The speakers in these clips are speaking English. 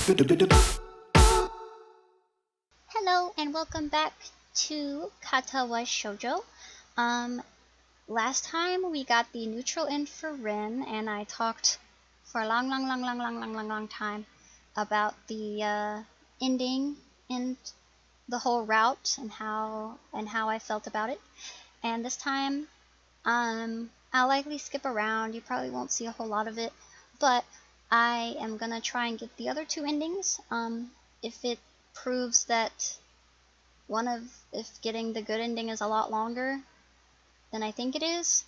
Hello and welcome back to Katawa Shoujo. Last time we got the neutral end for Rin, and I talked for a long time about the ending and the whole route and how I felt about it. And this time, I'll likely skip around. You probably won't see a whole lot of it, but I am gonna try and get the other two endings. If it proves that if getting the good ending is a lot longer than I think it is,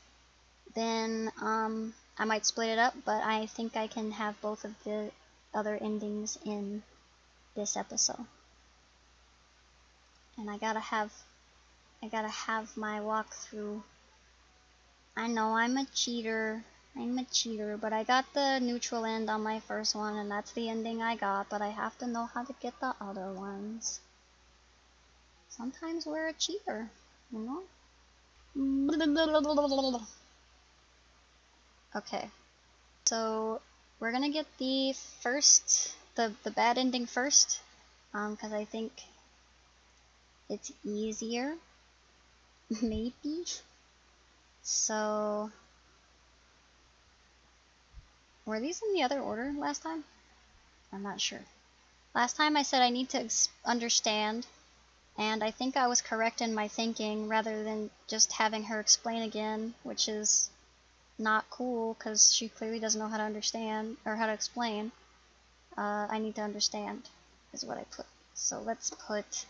then I might split it up, but I think I can have both of the other endings in this episode. And I gotta have my walkthrough. I know I'm a cheater, but I got the neutral end on my first one, and that's the ending I got, but I have to know how to get the other ones. Sometimes we're a cheater, you know? Okay, so we're gonna get the bad ending first, because I think it's easier, maybe. So, were these in the other order last time? I'm not sure. Last time I said I need to understand, and I think I was correct in my thinking rather than just having her explain again, which is not cool because she clearly doesn't know how to understand or how to explain. I need to understand is what I put. So let's put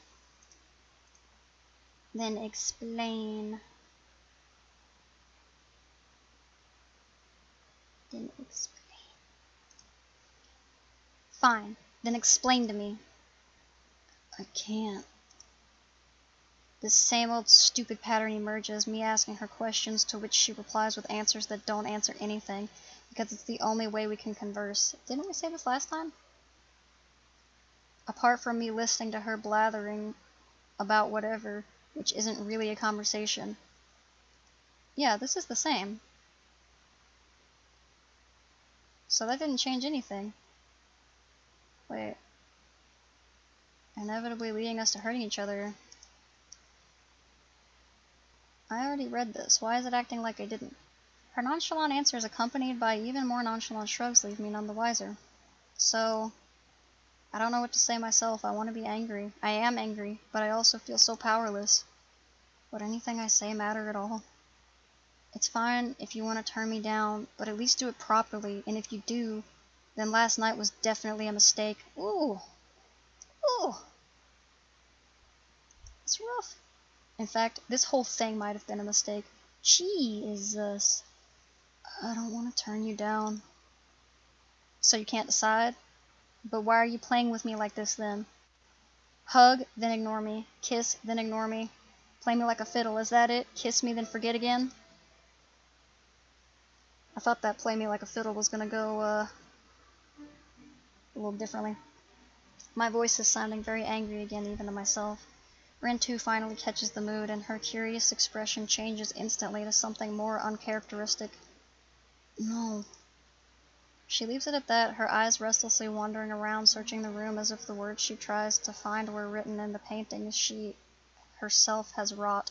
then explain. Then explain. Fine. Then explain to me. I can't. This same old stupid pattern emerges, me asking her questions to which she replies with answers that don't answer anything, because it's the only way we can converse. Didn't we say this last time? Apart from me listening to her blathering about whatever, which isn't really a conversation. Yeah, this is the same. So that didn't change anything. Wait. Inevitably leading us to hurting each other. I already read this. Why is it acting like I didn't? Her nonchalant answers accompanied by even more nonchalant shrugs leave me none the wiser. So, I don't know what to say myself. I want to be angry. I am angry, but I also feel so powerless. Would anything I say matter at all? It's fine if you want to turn me down, but at least do it properly, and if you do, then last night was definitely a mistake. Ooh! Ooh! It's rough. In fact, this whole thing might have been a mistake. Jesus. I don't want to turn you down. So you can't decide? But why are you playing with me like this then? Hug, then ignore me. Kiss, then ignore me. Play me like a fiddle, is that it? Kiss me, then forget again? I thought that play me like a fiddle was gonna go, a little differently. My voice is sounding very angry again, even to myself. Rin 2 finally catches the mood, and her curious expression changes instantly to something more uncharacteristic. No. She leaves it at that, her eyes restlessly wandering around, searching the room as if the words she tries to find were written in the paintings she herself has wrought.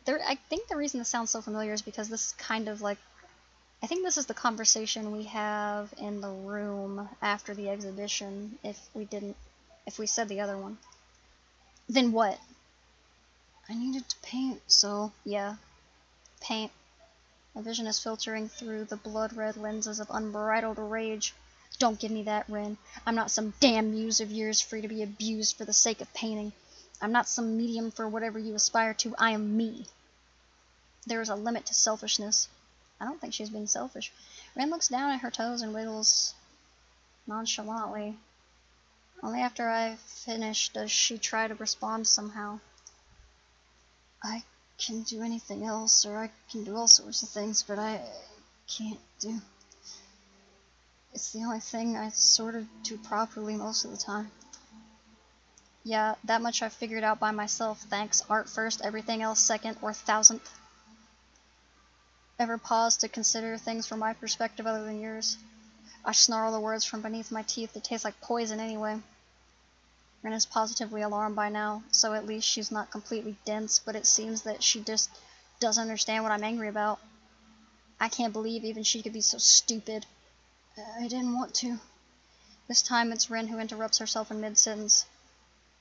I think the reason this sounds so familiar is because this is kind of like... I think this is the conversation we have in the room after the exhibition, if we said the other one. Then what? I needed to paint, so yeah. Paint. My vision is filtering through the blood-red lenses of unbridled rage. Don't give me that, Rin. I'm not some damn muse of yours free to be abused for the sake of painting. I'm not some medium for whatever you aspire to. I am me. There is a limit to selfishness. I don't think she's being selfish. Rin looks down at her toes and wiggles nonchalantly. Only after I've finished does she try to respond somehow. I can do anything else, or I can do all sorts of things, but I can't do... It's the only thing I sort of do properly most of the time. Yeah, that much I've figured out by myself, thanks. Art first, everything else second, or thousandth. Ever pause to consider things from my perspective other than yours? I snarl the words from beneath my teeth that taste like poison anyway. Rin is positively alarmed by now, so at least she's not completely dense, but it seems that she just doesn't understand what I'm angry about. I can't believe even she could be so stupid. I didn't want to. This time it's Rin who interrupts herself in mid-sentence.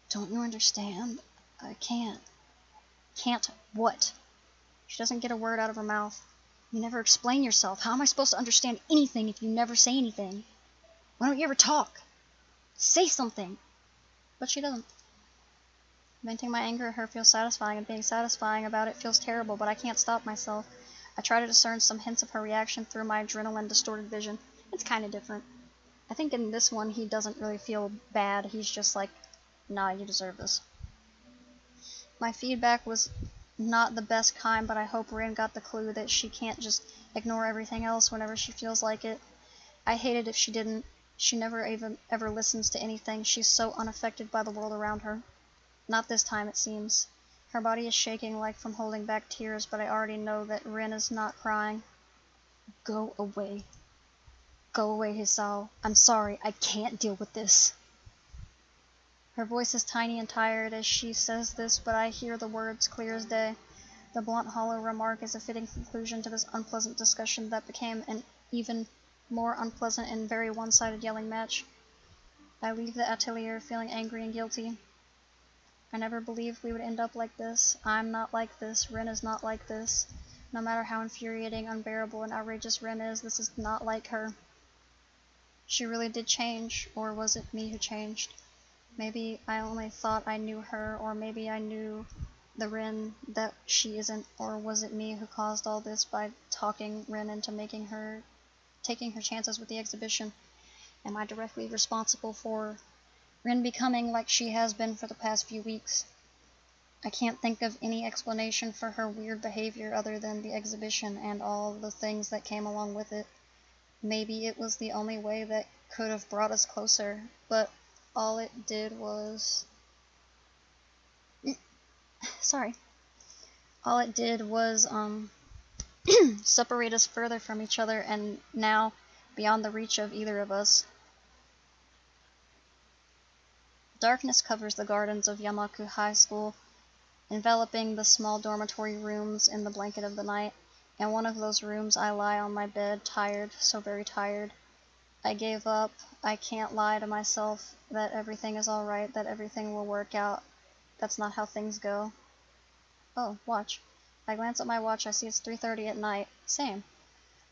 Don't you understand? I can't. Can't what? She doesn't get a word out of her mouth. You never explain yourself. How am I supposed to understand anything if you never say anything? Why don't you ever talk? Say something! But she doesn't. Venting my anger at her feels satisfying, and being satisfying about it feels terrible, but I can't stop myself. I try to discern some hints of her reaction through my adrenaline-distorted vision. It's kind of different. I think in this one he doesn't really feel bad. He's just like, nah, you deserve this. My feedback was not the best kind, but I hope Rin got the clue that she can't just ignore everything else whenever she feels like it. I hate it if she didn't. She never even ever listens to anything. She's so unaffected by the world around her. Not this time, it seems. Her body is shaking like from holding back tears, but I already know that Rin is not crying. Go away. Go away, Hisao. I'm sorry, I can't deal with this. Her voice is tiny and tired as she says this, but I hear the words clear as day. The blunt, hollow remark is a fitting conclusion to this unpleasant discussion that became an even more unpleasant and very one-sided yelling match. I leave the atelier feeling angry and guilty. I never believed we would end up like this. I'm not like this. Rin is not like this. No matter how infuriating, unbearable, and outrageous Rin is, this is not like her. She really did change, or was it me who changed? Maybe I only thought I knew her, or maybe I knew the Rin that she isn't, or was it me who caused all this by talking Rin into taking her chances with the exhibition? Am I directly responsible for Rin becoming like she has been for the past few weeks? I can't think of any explanation for her weird behavior other than the exhibition and all the things that came along with it. Maybe it was the only way that could have brought us closer, but all it did was... All it did was, separate us further from each other, and now beyond the reach of either of us. Darkness covers the gardens of Yamaku High School, enveloping the small dormitory rooms in the blanket of the night. In one of those rooms I lie on my bed, tired, so very tired. I gave up. I can't lie to myself that everything is alright, that everything will work out. That's not how things go. Oh, watch. I glance at my watch. I see it's 3:30 at night. Same.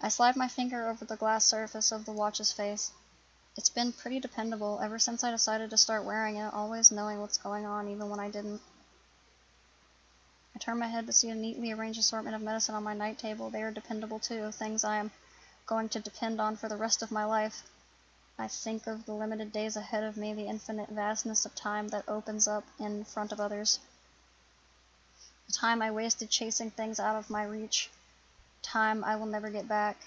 I slide my finger over the glass surface of the watch's face. It's been pretty dependable ever since I decided to start wearing it, always knowing what's going on even when I didn't. I turn my head to see a neatly arranged assortment of medicine on my night table. They are dependable too, things I am going to depend on for the rest of my life. I think of the limited days ahead of me, the infinite vastness of time that opens up in front of others. The time I wasted chasing things out of my reach. Time I will never get back.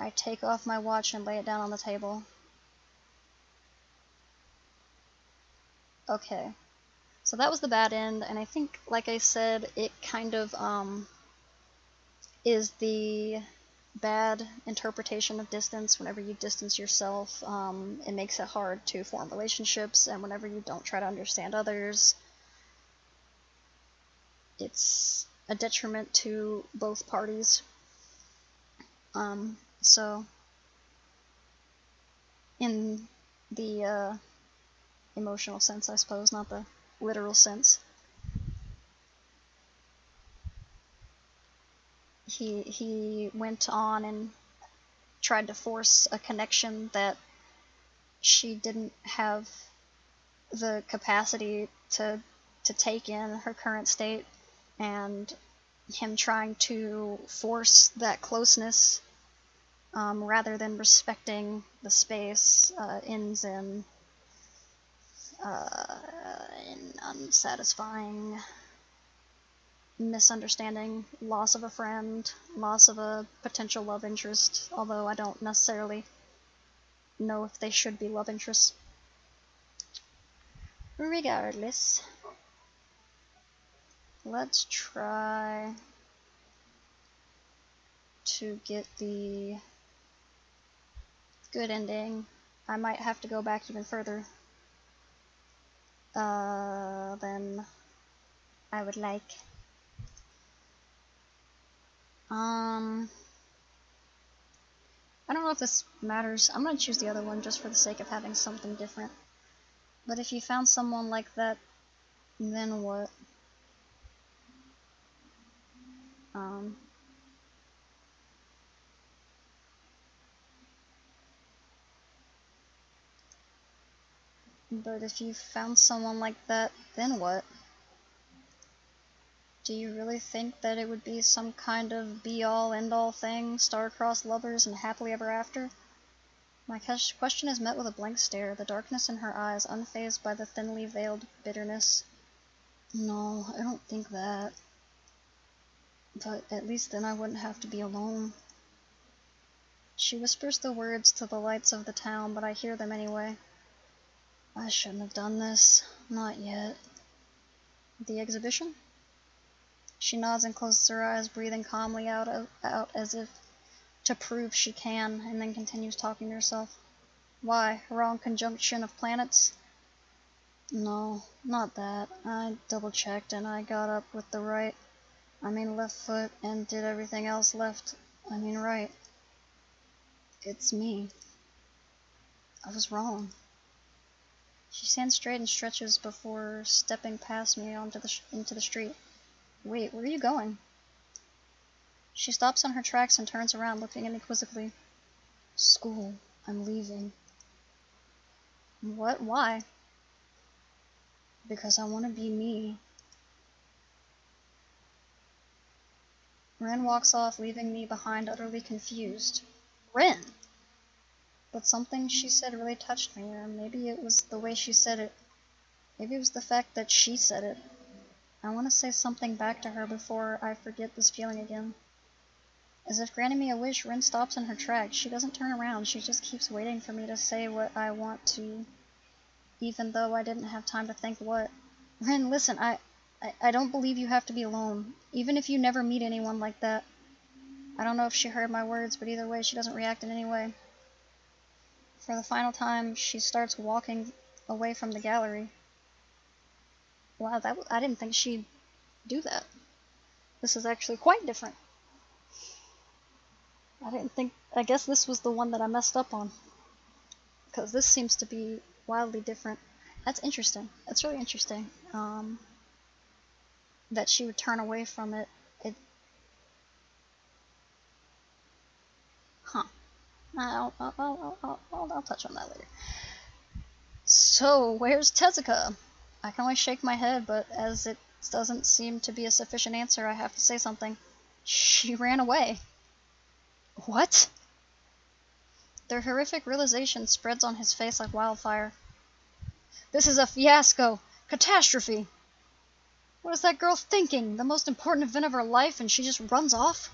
I take off my watch and lay it down on the table. Okay. So that was the bad end, and I think, like I said, it kind of, is the bad interpretation of distance. Whenever you distance yourself, it makes it hard to form relationships, and whenever you don't try to understand others, it's a detriment to both parties. So, in the emotional sense, I suppose, not the literal sense, he went on and tried to force a connection that she didn't have the capacity to take in her current state, and him trying to force that closeness rather than respecting the space ends in unsatisfying misunderstanding, loss of a friend, loss of a potential love interest, although I don't necessarily know if they should be love interests. Regardless, let's try to get the good ending, I might have to go back even further than I would like. I don't know if this matters. I'm gonna choose the other one just for the sake of having something different. But if you found someone like that, then what? But if you found someone like that, then what? Do you really think that it would be some kind of be-all, end-all thing, star-crossed lovers and happily ever after? My question is met with a blank stare, the darkness in her eyes unfazed by the thinly veiled bitterness. No, I don't think that. But at least then I wouldn't have to be alone. She whispers the words to the lights of the town, but I hear them anyway. I shouldn't have done this. Not yet. The exhibition? She nods and closes her eyes, breathing calmly out as if to prove she can, and then continues talking to herself. Why? Wrong conjunction of planets? No, not that. I double-checked and I got up with the left foot, and did everything else right. It's me. I was wrong. She stands straight and stretches before stepping past me into the street. Wait, where are you going? She stops on her tracks and turns around, looking at me quizzically. School. I'm leaving. What? Why? Because I want to be me. Ren walks off, leaving me behind, utterly confused. Ren! But something she said really touched me, or maybe it was the way she said it. Maybe it was the fact that she said it. I want to say something back to her before I forget this feeling again. As if granting me a wish, Ren stops in her tracks. She doesn't turn around, she just keeps waiting for me to say what I want to, even though I didn't have time to think what. Ren, listen, I don't believe you have to be alone, even if you never meet anyone like that. I don't know if she heard my words, but either way, she doesn't react in any way. For the final time, she starts walking away from the gallery. Wow, I didn't think she'd do that. This is actually quite different. I guess this was the one that I messed up on. Because this seems to be wildly different. That's interesting. That's really interesting. That she would turn away from it. Huh. I'll touch on that later. So, where's Tezuka? I can only shake my head, but as it doesn't seem to be a sufficient answer, I have to say something. She ran away. What? The horrific realization spreads on his face like wildfire. This is a fiasco! Catastrophe! What is that girl thinking? The most important event of her life, and she just runs off?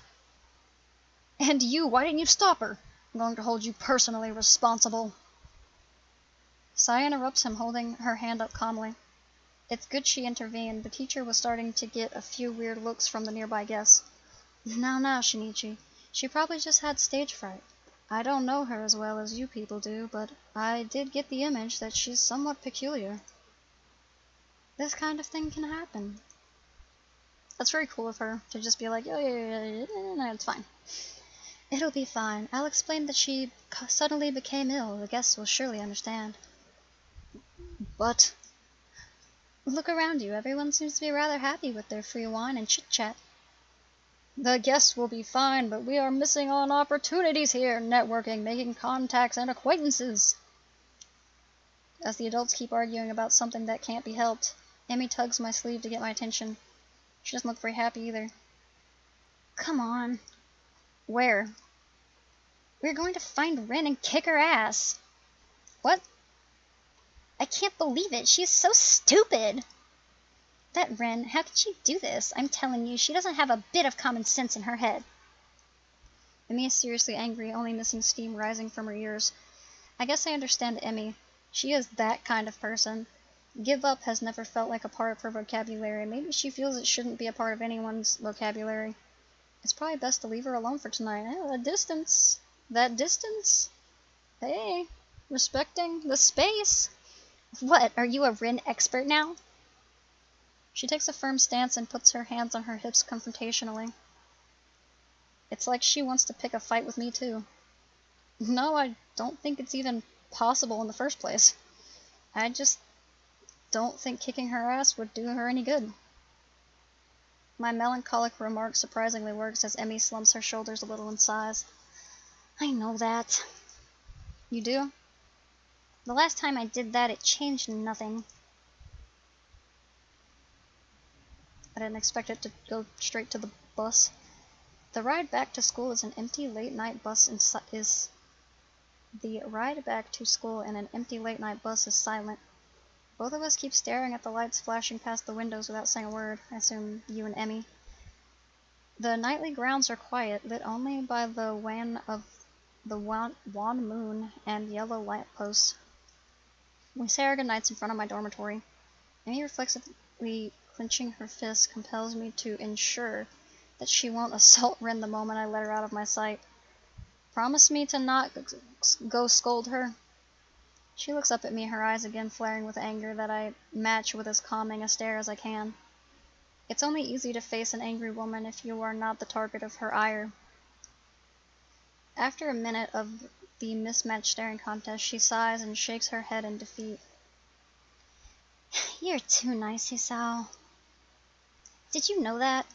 And you, why didn't you stop her? I'm going to hold you personally responsible. Saya interrupts him, holding her hand up calmly. It's good she intervened. The teacher was starting to get a few weird looks from the nearby guests. Now, Shinichi. She probably just had stage fright. I don't know her as well as you people do, but I did get the image that she's somewhat peculiar. This kind of thing can happen. That's very cool of her to just be like, oh, yeah, no, it's fine. It'll be fine. I'll explain that she suddenly became ill. The guests will surely understand. But look around you. Everyone seems to be rather happy with their free wine and chit-chat. The guests will be fine, but we are missing on opportunities here. Networking, making contacts, and acquaintances. As the adults keep arguing about something that can't be helped, Emmy tugs my sleeve to get my attention. She doesn't look very happy either. Come on. Where? We're going to find Ren and kick her ass. What? I can't believe it. She's so stupid. That Ren, how could she do this? I'm telling you, she doesn't have a bit of common sense in her head. Emmy is seriously angry, only missing steam rising from her ears. I guess I understand Emmy. She is that kind of person. Give up has never felt like a part of her vocabulary. Maybe she feels it shouldn't be a part of anyone's vocabulary. It's probably best to leave her alone for tonight. Eh, that distance. That distance? Hey, respecting the space. What, are you a Rin expert now? She takes a firm stance and puts her hands on her hips confrontationally. It's like she wants to pick a fight with me, too. No, I don't think it's even possible in the first place. I just don't think kicking her ass would do her any good. My melancholic remark surprisingly works as Emmy slumps her shoulders a little and sighs. I know that. You do? The last time I did that, it changed nothing. I didn't expect it to go straight to the bus. The ride back to school is an empty late-night bus The ride back to school in an empty late-night bus is silent. Both of us keep staring at the lights flashing past the windows without saying a word. I assume you and Emmy. The nightly grounds are quiet, lit only by the wan of the wan moon and yellow lampposts. We say our goodnights in front of my dormitory. Emmy, reflexively clenching her fist, compels me to ensure that she won't assault Rin the moment I let her out of my sight. Promise me to not go scold her. She looks up at me, her eyes again flaring with anger that I match with as calming a stare as I can. It's only easy to face an angry woman if you are not the target of her ire. After a minute of the mismatched staring contest, she sighs and shakes her head in defeat. You're too nice, Hisao. Did you know that?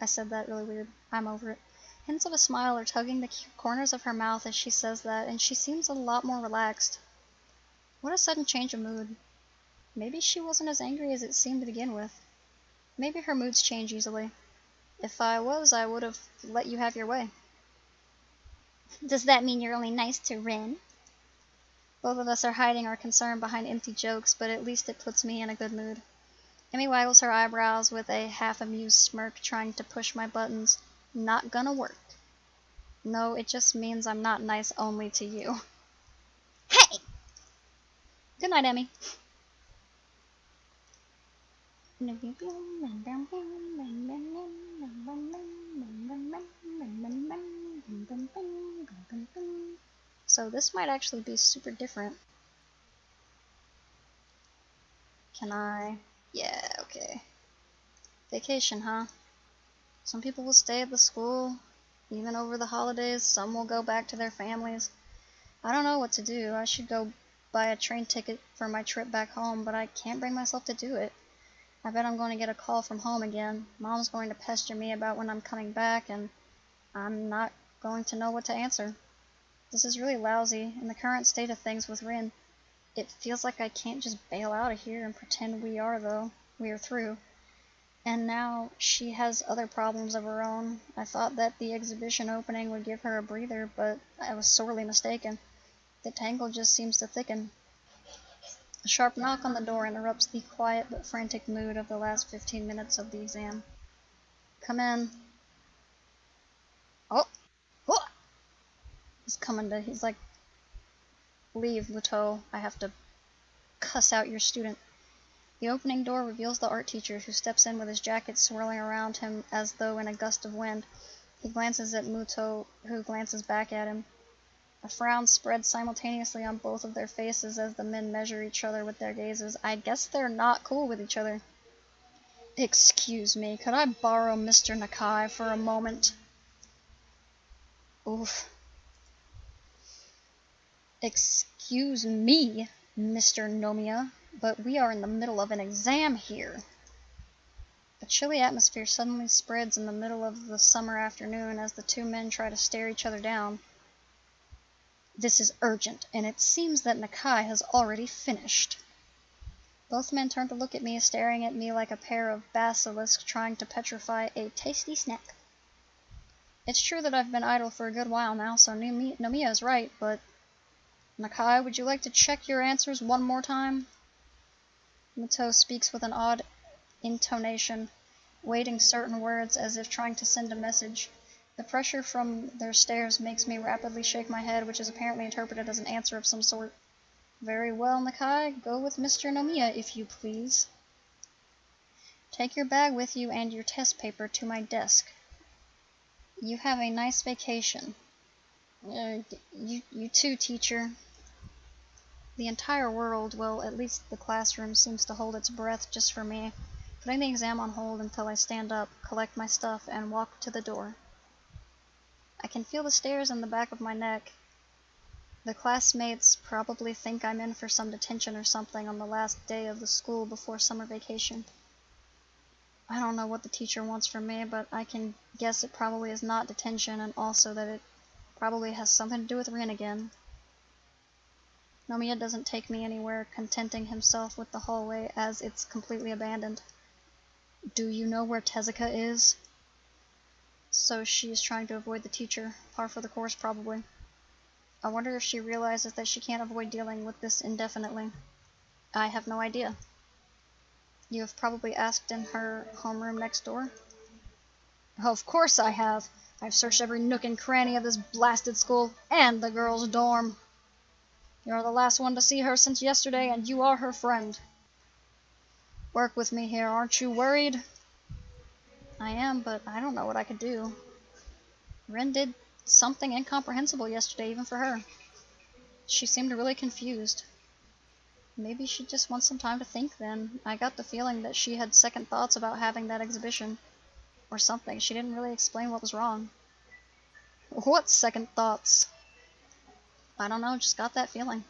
I said that really weird. I'm over it. Hints of a smile are tugging the corners of her mouth as she says that, and she seems a lot more relaxed. What a sudden change of mood. Maybe she wasn't as angry as it seemed to begin with. Maybe her moods change easily. If I was, I would have let you have your way. Does that mean you're only nice to Rin? Both of us are hiding our concern behind empty jokes, but at least it puts me in a good mood. Emmy waggles her eyebrows with a half-amused smirk, trying to push my buttons. Not gonna work. No, it just means I'm not nice only to you. Hey! Good night, Emmy. So this might actually be super different. Can I? Yeah, okay. Vacation, huh? Some people will stay at the school, even over the holidays. Some will go back to their families. I don't know what to do. I should go buy a train ticket for my trip back home, but I can't bring myself to do it. I bet I'm going to get a call from home again. Mom's going to pester me about when I'm coming back, and I'm not going to know what to answer. This is really lousy. In the current state of things with Rin, it feels like I can't just bail out of here and pretend we are through. And now she has other problems of her own. I thought that the exhibition opening would give her a breather, but I was sorely mistaken. The tangle just seems to thicken. A sharp knock on the door interrupts the quiet but frantic mood of the last 15 minutes of the exam. Come in. Oh! Oh! He's like, leave, Muto. I have to cuss out your student. The opening door reveals the art teacher, who steps in with his jacket swirling around him as though in a gust of wind. He glances at Muto, who glances back at him. A frown spreads simultaneously on both of their faces as the men measure each other with their gazes. I guess they're not cool with each other. Excuse me, could I borrow Mr. Nakai for a moment? Oof. Excuse me, Mr. Nomiya, but we are in the middle of an exam here. A chilly atmosphere suddenly spreads in the middle of the summer afternoon as the two men try to stare each other down. This is urgent, and it seems that Nakai has already finished. Both men turn to look at me, staring at me like a pair of basilisks trying to petrify a tasty snack. It's true that I've been idle for a good while now, so Nomiya is right, but... Nakai, would you like to check your answers one more time? Muto speaks with an odd intonation, weighting certain words as if trying to send a message. The pressure from their stares makes me rapidly shake my head, which is apparently interpreted as an answer of some sort. Very well, Nakai, go with Mr. Nomiya, if you please. Take your bag with you and your test paper to my desk. You have a nice vacation. You too, teacher. The entire world, well, at least the classroom, seems to hold its breath just for me, putting the exam on hold until I stand up, collect my stuff, and walk to the door. I can feel the stares in the back of my neck. The classmates probably think I'm in for some detention or something on the last day of the school before summer vacation. I don't know what the teacher wants from me, but I can guess it probably is not detention, and also that it probably has something to do with Rin again. Nomiya doesn't take me anywhere, contenting himself with the hallway as it's completely abandoned. Do you know where Tezuka is? So she is trying to avoid the teacher, par for the course probably. I wonder if she realizes that she can't avoid dealing with this indefinitely. I have no idea. You have probably asked in her homeroom next door? Of course I have. I've searched every nook and cranny of this blasted school, and the girls' dorm. You're the last one to see her since yesterday, and you are her friend. Work with me here, aren't you worried? I am, but I don't know what I could do. Rin did something incomprehensible yesterday, even for her. She seemed really confused. Maybe she just wants some time to think then. I got the feeling that she had second thoughts about having that exhibition. Or something. She didn't really explain what was wrong. What second thoughts? I don't know, just got that feeling.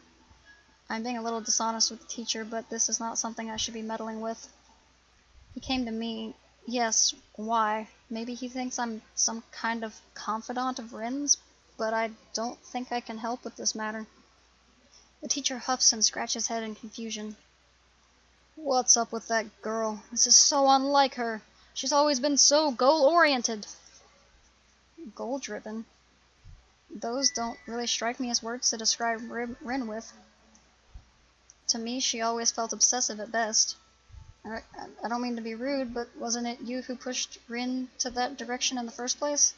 I'm being a little dishonest with the teacher, but this is not something I should be meddling with. He came to me. Yes, why? Maybe he thinks I'm some kind of confidant of Rin's, but I don't think I can help with this matter. The teacher huffs and scratches his head in confusion. What's up with that girl? This is so unlike her. She's always been so goal-oriented. Goal-driven? Those don't really strike me as words to describe Rin with. To me, she always felt obsessive at best. I don't mean to be rude, but wasn't it you who pushed Rin to that direction in the first place?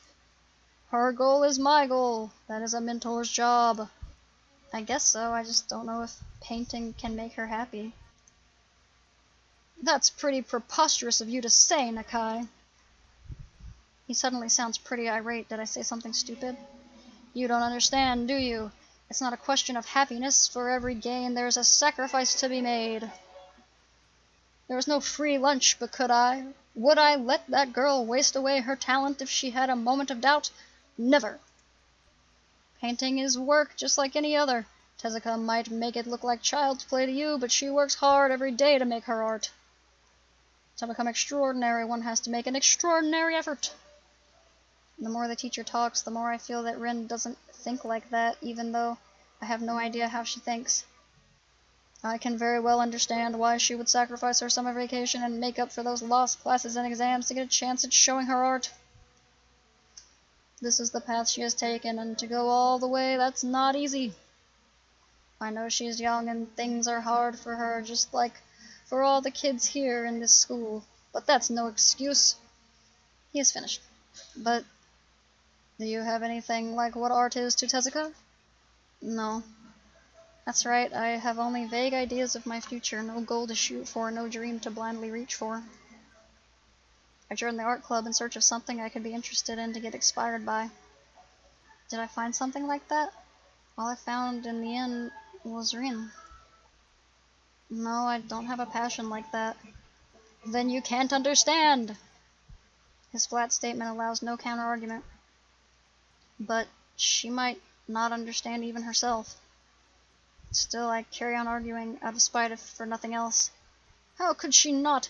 Her goal is my goal. That is a mentor's job. I guess so, I just don't know if painting can make her happy. That's pretty preposterous of you to say, Nakai. He suddenly sounds pretty irate. Did I say something stupid? You don't understand, do you? It's not a question of happiness. For every gain, there's a sacrifice to be made. There was no free lunch, but could I? Would I let that girl waste away her talent if she had a moment of doubt? Never. Painting is work just like any other. Tezuka might make it look like child's play to you, but she works hard every day to make her art. To become extraordinary, one has to make an extraordinary effort. The more the teacher talks, the more I feel that Rin doesn't think like that, even though I have no idea how she thinks. I can very well understand why she would sacrifice her summer vacation and make up for those lost classes and exams to get a chance at showing her art. This is the path she has taken, and to go all the way, that's not easy. I know she's young and things are hard for her, just like for all the kids here in this school, but that's no excuse. He is finished. But do you have anything like what art is to Tezuka? No. That's right, I have only vague ideas of my future, no goal to shoot for, no dream to blindly reach for. I joined the art club in search of something I could be interested in to get inspired by. Did I find something like that? All I found in the end was Rin. No, I don't have a passion like that. Then you can't understand! His flat statement allows no counter-argument. But she might not understand even herself. Still, I carry on arguing out of spite if for nothing else. How could she not?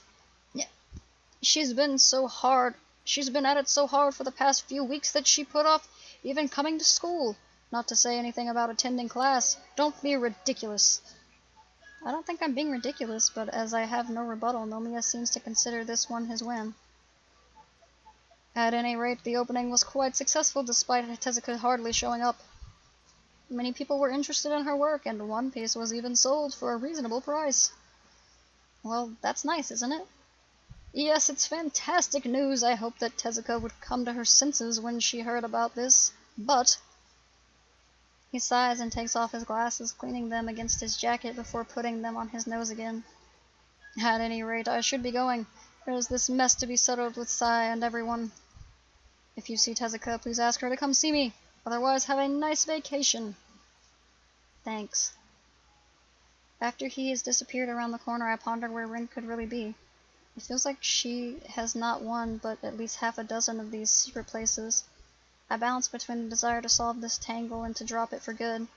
She's been at it so hard for the past few weeks that she put off even coming to school, not to say anything about attending class. Don't be ridiculous. I don't think I'm being ridiculous, but as I have no rebuttal, Nomiya seems to consider this one his win. At any rate, the opening was quite successful despite Tezuka hardly showing up. Many people were interested in her work, and one piece was even sold for a reasonable price. Well, that's nice, isn't it? Yes, it's fantastic news. I hope that Tezuka would come to her senses when she heard about this, but... He sighs and takes off his glasses, cleaning them against his jacket before putting them on his nose again. At any rate, I should be going. There's this mess to be settled with Sai and everyone. If you see Tezuka, please ask her to come see me. Otherwise, have a nice vacation. Thanks. After he has disappeared around the corner, I ponder where Rin could really be. It feels like she has not one, but at least half a dozen of these secret places. I balance between the desire to solve this tangle and to drop it for good.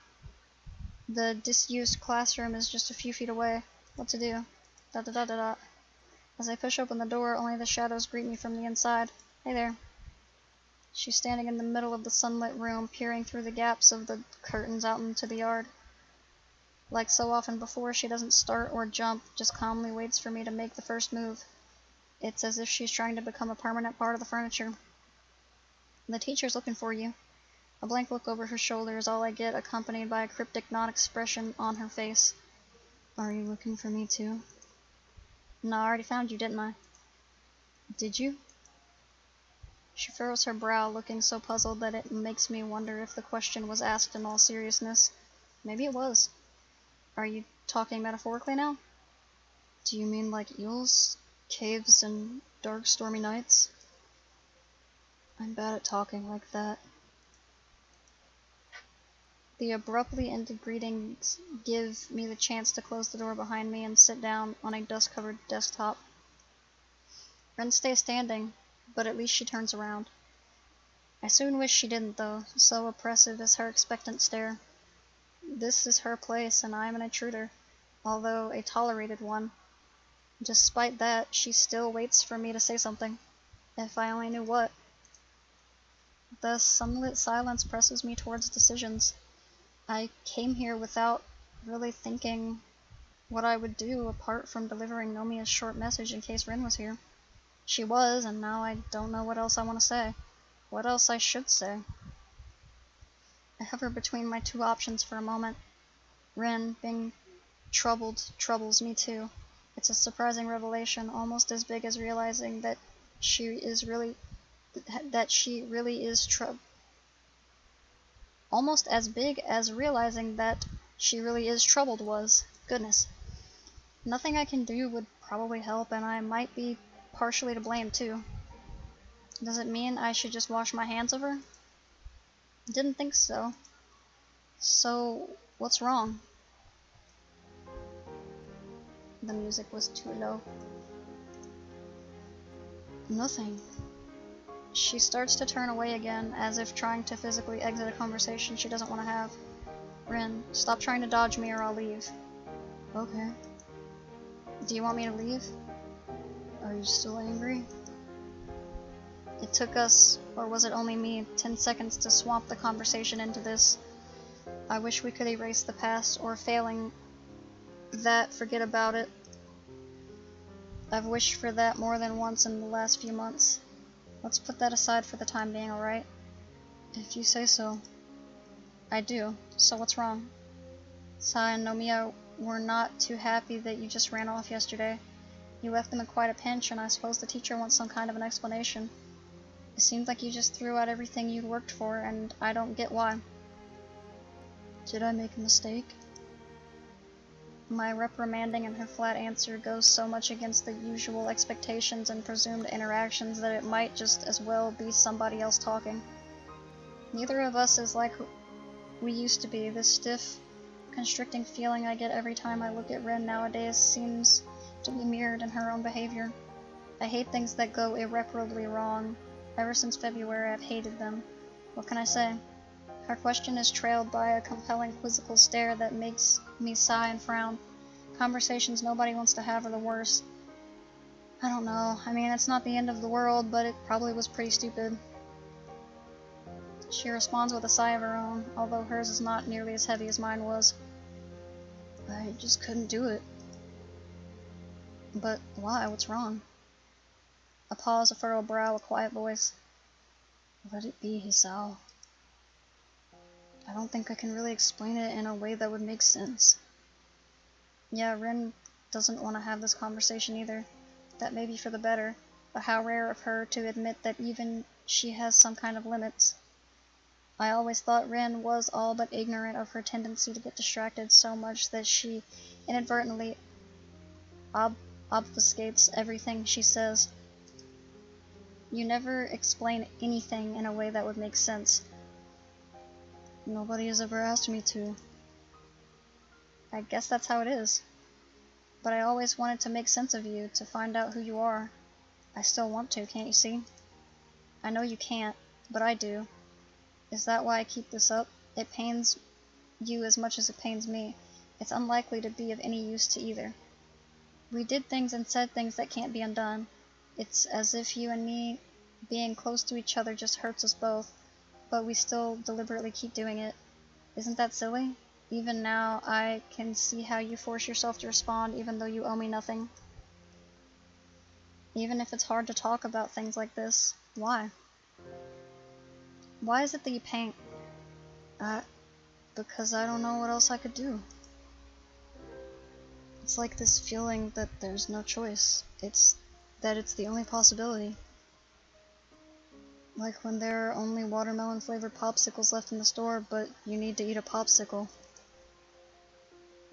The disused classroom is just a few feet away. What to do? Da da da da da. As I push open the door, only the shadows greet me from the inside. Hey there. She's standing in the middle of the sunlit room, peering through the gaps of the curtains out into the yard. Like so often before, she doesn't start or jump, just calmly waits for me to make the first move. It's as if she's trying to become a permanent part of the furniture. The teacher's looking for you. A blank look over her shoulder is all I get, accompanied by a cryptic non-expression on her face. Are you looking for me too? No, I already found you, didn't I? Did you? She furrows her brow, looking so puzzled that it makes me wonder if the question was asked in all seriousness. Maybe it was. Are you talking metaphorically now? Do you mean like eels, caves, and dark, stormy nights? I'm bad at talking like that. The abruptly ended greetings give me the chance to close the door behind me and sit down on a dust-covered desktop. Ren stays standing, but at least she turns around. I soon wish she didn't, though, so oppressive is her expectant stare. This is her place, and I am an intruder, although a tolerated one. Despite that, she still waits for me to say something. If I only knew what. The sunlit silence presses me towards decisions. I came here without really thinking what I would do apart from delivering Nomiya's short message in case Rin was here. She was, and now I don't know what else I want to say. What else I should say. I hover between my two options for a moment. Rin, being troubled, troubles me too. It's a surprising revelation, almost as big as realizing that she really is almost as big as realizing that she really is troubled was. Goodness. Nothing I can do would probably help, and I might be partially to blame too. Does it mean I should just wash my hands of her? Didn't think so. So, what's wrong? The music was too low. Nothing. She starts to turn away again, as if trying to physically exit a conversation she doesn't want to have. Rin, stop trying to dodge me or I'll leave. Okay. Do you want me to leave? Are you still angry? It took us, or was it only me, 10 seconds to swamp the conversation into this. I wish we could erase the past, or failing that, forget about it. I've wished for that more than once in the last few months. Let's put that aside for the time being, alright? If you say so. I do. So what's wrong? Sai and Nomiya were not too happy that you just ran off yesterday. You left them in quite a pinch, and I suppose the teacher wants some kind of an explanation. It seems like you just threw out everything you'd worked for, and I don't get why. Did I make a mistake? My reprimanding and her flat answer goes so much against the usual expectations and presumed interactions that it might just as well be somebody else talking. Neither of us is like we used to be. This stiff, constricting feeling I get every time I look at Rin nowadays seems to be mirrored in her own behavior. I hate things that go irreparably wrong. Ever since February, I've hated them. What can I say? Her question is trailed by a compelling quizzical stare that makes me sigh and frown. Conversations nobody wants to have are the worst. I don't know. I mean, it's not the end of the world, but it probably was pretty stupid. She responds with a sigh of her own, although hers is not nearly as heavy as mine was. I just couldn't do it. But why? What's wrong? A pause, a furrowed brow, a quiet voice. Let it be, Hisao. I don't think I can really explain it in a way that would make sense. Yeah, Rin doesn't want to have this conversation either. That may be for the better, but how rare of her to admit that even she has some kind of limits. I always thought Rin was all but ignorant of her tendency to get distracted so much that she inadvertently obfuscates everything she says. You never explain anything in a way that would make sense. Nobody has ever asked me to. I guess that's how it is. But I always wanted to make sense of you, to find out who you are. I still want to, can't you see? I know you can't, but I do. Is that why I keep this up? It pains you as much as it pains me. It's unlikely to be of any use to either. We did things and said things that can't be undone. It's as if you and me being close to each other just hurts us both, but we still deliberately keep doing it. Isn't that silly? Even now, I can see how you force yourself to respond even though you owe me nothing. Even if it's hard to talk about things like this. Why? Why is it that you paint? Because I don't know what else I could do. It's like this feeling that there's no choice. It's the only possibility. Like when there are only watermelon flavored popsicles left in the store, but you need to eat a popsicle.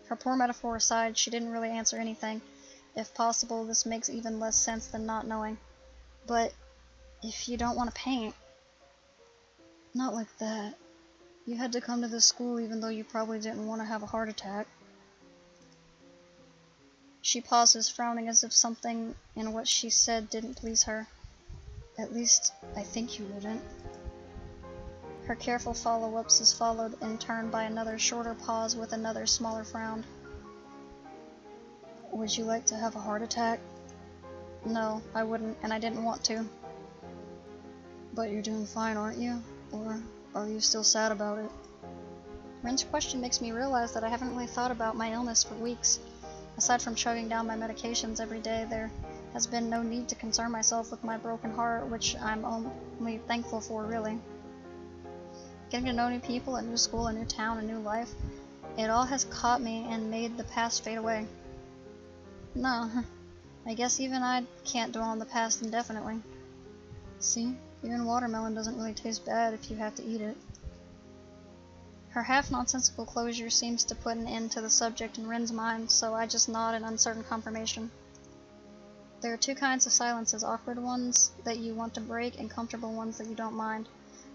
Her poor metaphor aside, she didn't really answer anything. If possible, this makes even less sense than not knowing. But if you don't want to paint, not like that. You had to come to this school even though you probably didn't want to have a heart attack. She pauses, frowning as if something in what she said didn't please her. At least, I think you wouldn't. Her careful follow-ups is followed in turn by another shorter pause with another smaller frown. Would you like to have a heart attack? No, I wouldn't, and I didn't want to. But you're doing fine, aren't you? Or are you still sad about it? Rin's question makes me realize that I haven't really thought about my illness for weeks. Aside from chugging down my medications every day, there has been no need to concern myself with my broken heart, which I'm only thankful for, really. Getting to know new people, a new school, a new town, a new life, it all has caught me and made the past fade away. No, I guess even I can't dwell on the past indefinitely. See, even watermelon doesn't really taste bad if you have to eat it. Her half-nonsensical closure seems to put an end to the subject in Rin's mind, so I just nod in uncertain confirmation. There are two kinds of silences, awkward ones that you want to break and comfortable ones that you don't mind.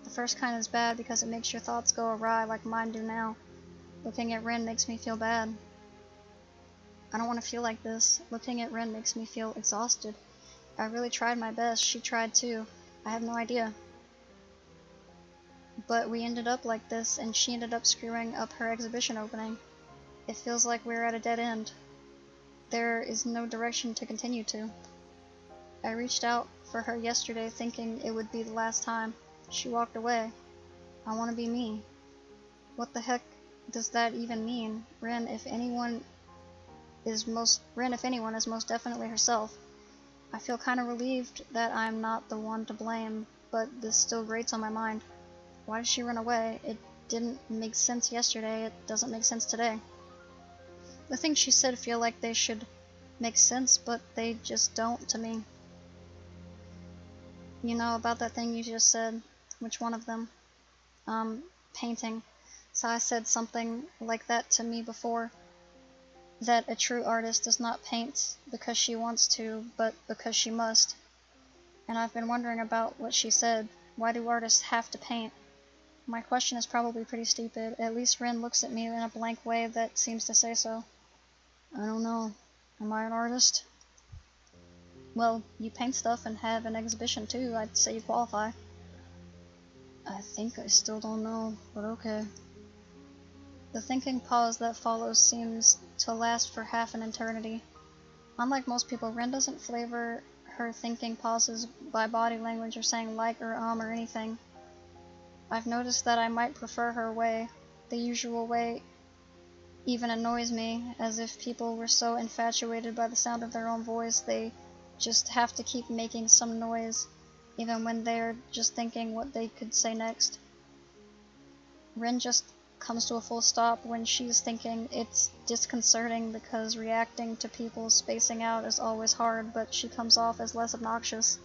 The first kind is bad because it makes your thoughts go awry like mine do now. Looking at Rin makes me feel bad. I don't want to feel like this. Looking at Rin makes me feel exhausted. I really tried my best. She tried too. I have no idea. But we ended up like this, and she ended up screwing up her exhibition opening. It feels like we're at a dead end. There is no direction to continue to. I reached out for her yesterday thinking it would be the last time. She walked away. I want to be me. What the heck does that even mean? Rin, if anyone is most definitely herself. I feel kind of relieved that I'm not the one to blame, but this still grates on my mind. Why did she run away? It didn't make sense yesterday, it doesn't make sense today. The things she said feel like they should make sense, but they just don't to me. You know, about that thing you just said. Which one of them? Painting. So I said something like that to me before. That a true artist does not paint because she wants to, but because she must. And I've been wondering about what she said. Why do artists have to paint? My question is probably pretty stupid. At least Rin looks at me in a blank way that seems to say so. I don't know. Am I an artist? Well, you paint stuff and have an exhibition too. I'd say you qualify. I think I still don't know, but okay. The thinking pause that follows seems to last for half an eternity. Unlike most people, Rin doesn't flavor her thinking pauses by body language or saying like or anything. I've noticed that I might prefer her way. The usual way even annoys me, as if people were so infatuated by the sound of their own voice they just have to keep making some noise, even when they're just thinking what they could say next. Rin just comes to a full stop when she's thinking. It's disconcerting because reacting to people spacing out is always hard, but she comes off as less obnoxious.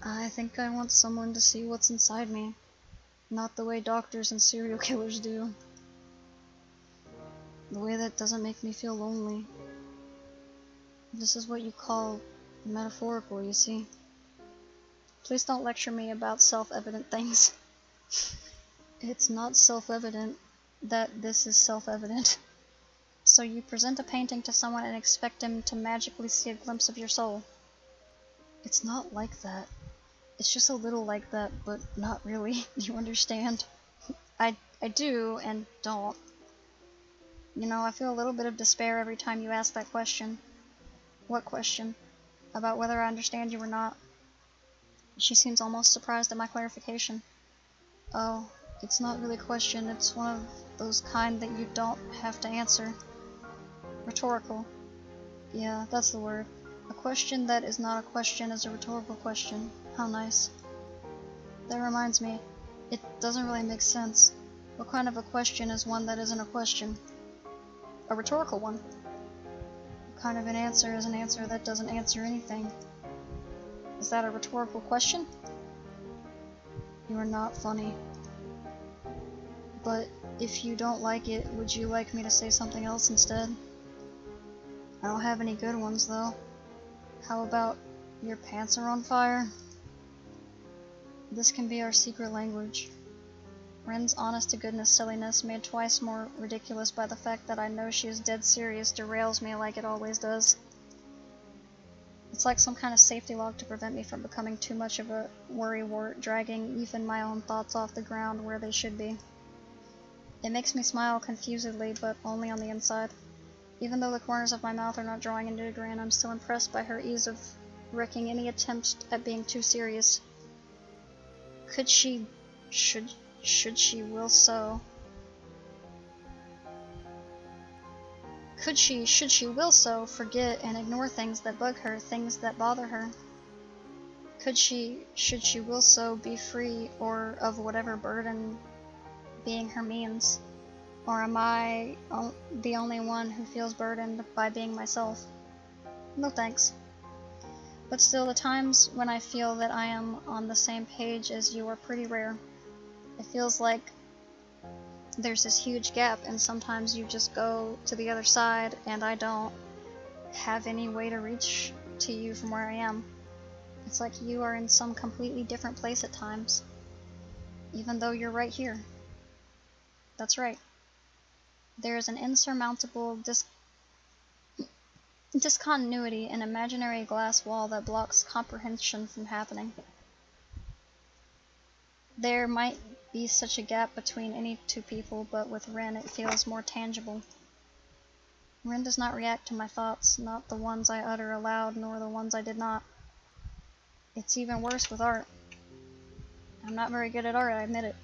I think I want someone to see what's inside me, not the way doctors and serial killers do. The way that doesn't make me feel lonely. This is what you call metaphorical, you see. Please don't lecture me about self-evident things. It's not self-evident that this is self-evident. So you present a painting to someone and expect him to magically see a glimpse of your soul. It's not like that. It's just a little like that, but not really. You understand? I do and don't. You know, I feel a little bit of despair every time you ask that question. What question? About whether I understand you or not. She seems almost surprised at my clarification. Oh, it's not really a question, it's one of those kind that you don't have to answer. Rhetorical. Yeah, that's the word. A question that is not a question is a rhetorical question. How nice. That reminds me, it doesn't really make sense. What kind of a question is one that isn't a question? A rhetorical one. What kind of an answer is an answer that doesn't answer anything? Is that a rhetorical question? You are not funny. But if you don't like it, would you like me to say something else instead? I don't have any good ones, though. How about, your pants are on fire? This can be our secret language. Ren's honest-to-goodness silliness, made twice more ridiculous by the fact that I know she is dead serious, derails me like it always does. It's like some kind of safety lock to prevent me from becoming too much of a worrywart, dragging even my own thoughts off the ground where they should be. It makes me smile confusedly, but only on the inside. Even though the corners of my mouth are not drawing into a grin, I'm still impressed by her ease of wrecking any attempt at being too serious. Could she, should she will so. Could she, should she will so, forget and ignore things that bug her, things that bother her? Could she, should she will so, be free or of whatever burden being her means? Or am I the only one who feels burdened by being myself? No thanks. But still, the times when I feel that I am on the same page as you are pretty rare. It feels like there's this huge gap, and sometimes you just go to the other side, and I don't have any way to reach to you from where I am. It's like you are in some completely different place at times, even though you're right here. That's right. There is an insurmountable discontinuity, an imaginary glass wall that blocks comprehension from happening. There might be such a gap between any two people, but with Ren it feels more tangible. Ren does not react to my thoughts, not the ones I utter aloud, nor the ones I did not. It's even worse with art. I'm not very good at art, I admit it.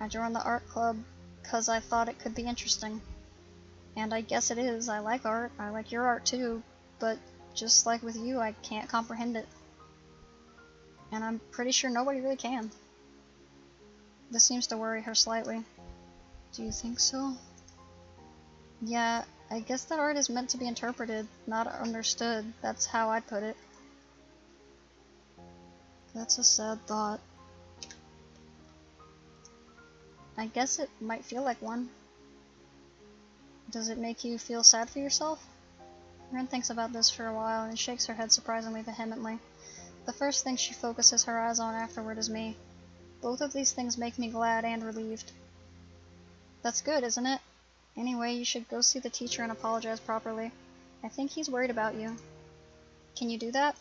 I joined the art club because I thought it could be interesting. And I guess it is. I like art. I like your art too. But just like with you, I can't comprehend it. And I'm pretty sure nobody really can. This seems to worry her slightly. Do you think so? Yeah, I guess that art is meant to be interpreted, not understood. That's how I'd put it. That's a sad thought. I guess it might feel like one. Does it make you feel sad for yourself? Ren thinks about this for a while and shakes her head surprisingly vehemently. The first thing she focuses her eyes on afterward is me. Both of these things make me glad and relieved. That's good, isn't it? Anyway, you should go see the teacher and apologize properly. I think he's worried about you. Can you do that?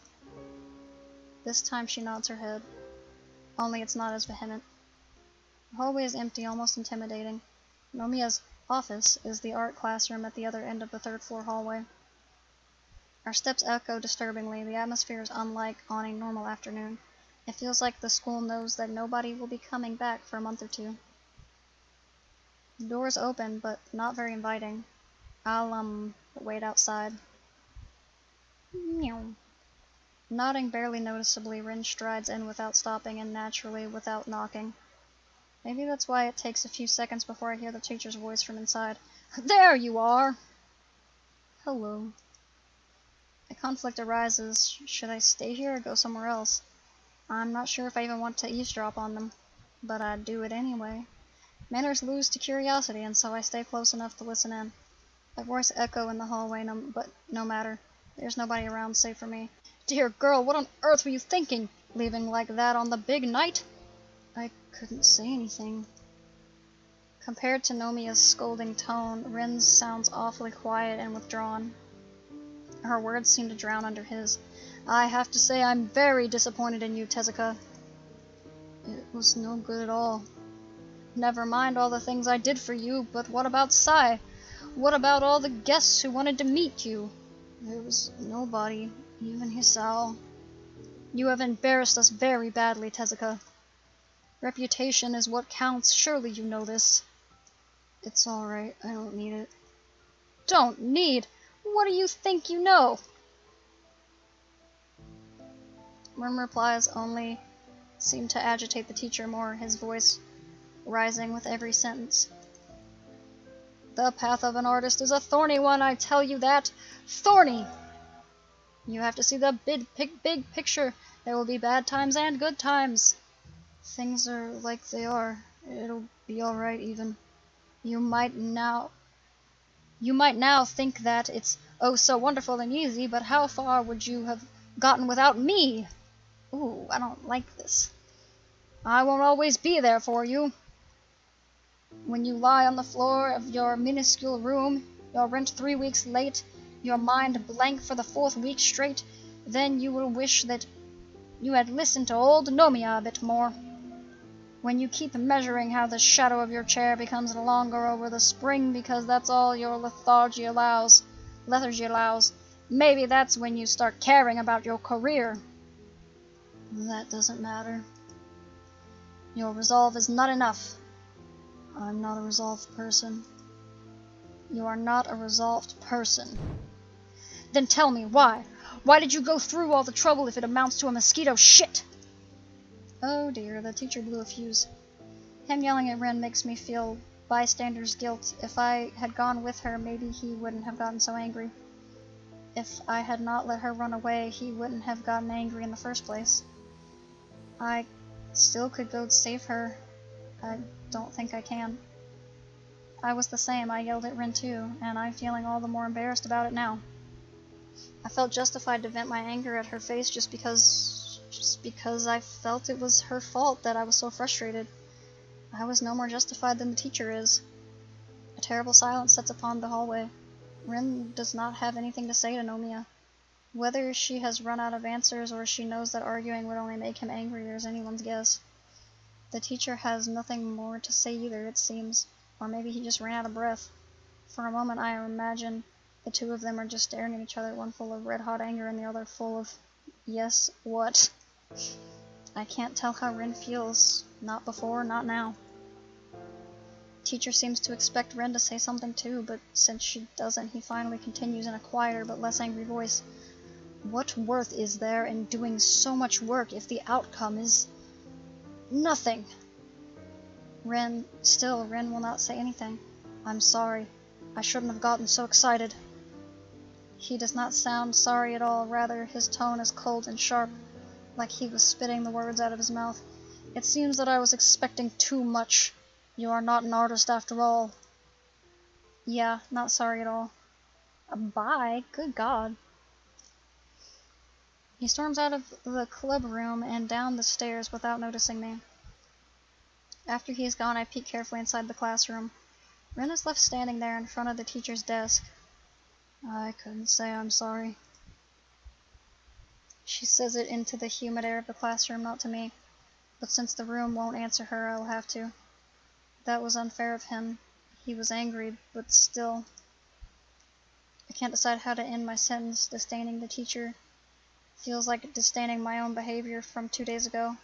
This time she nods her head. Only it's not as vehement. The hallway is empty, almost intimidating. Nomiya's office is the art classroom at the other end of the third-floor hallway. Our steps echo disturbingly. The atmosphere is unlike on a normal afternoon. It feels like the school knows that nobody will be coming back for a month or two. The door is open, but not very inviting. I'll, wait outside. Meow. Nodding barely noticeably, Rin strides in without stopping and naturally without knocking. Maybe that's why it takes a few seconds before I hear the teacher's voice from inside. There you are! Hello. A conflict arises. Should I stay here or go somewhere else? I'm not sure if I even want to eavesdrop on them, but I'd do it anyway. Manners lose to curiosity, and so I stay close enough to listen in. A voice echo in the hallway, but no matter. There's nobody around save for me. Dear girl, what on earth were you thinking? Leaving like that on the big night? I couldn't say anything. Compared to Nomiya's scolding tone, Rin's sounds awfully quiet and withdrawn. Her words seemed to drown under his. I have to say I'm very disappointed in you, Tezuka. It was no good at all. Never mind all the things I did for you, but what about Sai? What about all the guests who wanted to meet you? There was nobody, even Hisao. You have embarrassed us very badly, Tezuka. Reputation is what counts, surely you know this. It's alright, I don't need it. Don't need? What do you think you know? Rin replies only seemed to agitate the teacher more, his voice rising with every sentence. The path of an artist is a thorny one, I tell you that. Thorny! You have to see the big picture. There will be bad times and good times. Things are like they are. It'll be alright even. You might now think that it's oh so wonderful and easy, but how far would you have gotten without me? Ooh, I don't like this. I won't always be there for you. When you lie on the floor of your minuscule room, your rent 3 weeks late, your mind blank for the 4th week straight, then you will wish that you had listened to old Nomiya a bit more. When you keep measuring how the shadow of your chair becomes longer over the spring because that's all your lethargy allows, maybe that's when you start caring about your career. That doesn't matter. Your resolve is not enough. I'm not a resolved person. You are not a resolved person. Then tell me, why? Why did you go through all the trouble if it amounts to a mosquito shit? Oh dear, the teacher blew a fuse. Him yelling at Rin makes me feel bystander's guilt. If I had gone with her, maybe he wouldn't have gotten so angry. If I had not let her run away, he wouldn't have gotten angry in the first place. I still could go save her. I don't think I can. I was the same, I yelled at Rin too, and I'm feeling all the more embarrassed about it now. I felt justified to vent my anger at her face just because I felt it was her fault that I was so frustrated. I was no more justified than the teacher is. A terrible silence sets upon the hallway. Rin does not have anything to say to Nomiya. Whether she has run out of answers or she knows that arguing would only make him angrier is anyone's guess. The teacher has nothing more to say either, it seems, or maybe he just ran out of breath. For a moment I imagine the two of them are just staring at each other, one full of red-hot anger and the other full of, yes, what? I can't tell how Rin feels. Not before, not now. Teacher seems to expect Rin to say something too, but since she doesn't, he finally continues in a quieter but less angry voice. What worth is there in doing so much work if the outcome is nothing? Rin will not say anything. I'm sorry. I shouldn't have gotten so excited. He does not sound sorry at all, rather his tone is cold and sharp, like he was spitting the words out of his mouth. It seems that I was expecting too much. You are not an artist after all. Yeah, not sorry at all. Bye? Good God. He storms out of the club room and down the stairs without noticing me. After he is gone, I peek carefully inside the classroom. Rin is left standing there in front of the teacher's desk. I couldn't say I'm sorry. She says it into the humid air of the classroom, not to me. But since the room won't answer her, I will have to. That was unfair of him. He was angry, but still. I can't decide how to end my sentence. Disdaining the teacher feels like disdaining my own behavior from 2 days ago.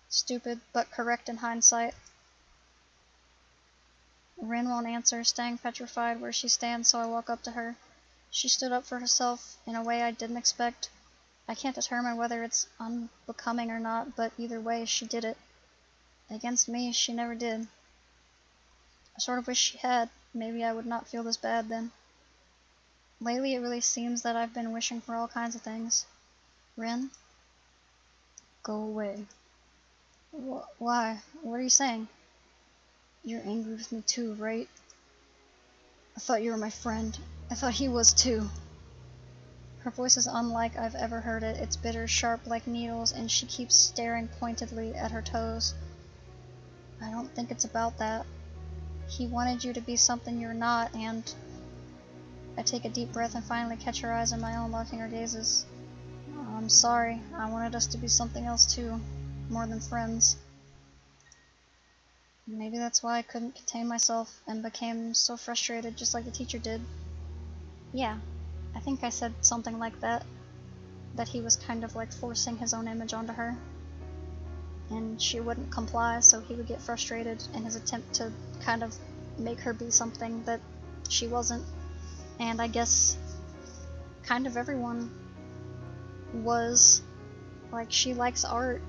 Stupid, but correct in hindsight. Rin won't answer, staying petrified where she stands, so I walk up to her. She stood up for herself in a way I didn't expect. I can't determine whether it's unbecoming or not, but either way, she did it. Against me, she never did. I sort of wish she had. Maybe I would not feel this bad then. Lately, it really seems that I've been wishing for all kinds of things. Rin? Go away. Why? What are you saying? You're angry with me too, right? I thought you were my friend. I thought he was too. Her voice is unlike I've ever heard it. It's bitter, sharp like needles, and she keeps staring pointedly at her toes. I don't think it's about that. He wanted you to be something you're not, and... I take a deep breath and finally catch her eyes in my own, locking her gazes. Oh, I'm sorry. I wanted us to be something else too. More than friends. Maybe that's why I couldn't contain myself and became so frustrated just like the teacher did. Yeah, I think I said something like that. That he was kind of like forcing his own image onto her. And she wouldn't comply, so he would get frustrated in his attempt to kind of make her be something that she wasn't. And I guess kind of everyone was. Like, she likes art,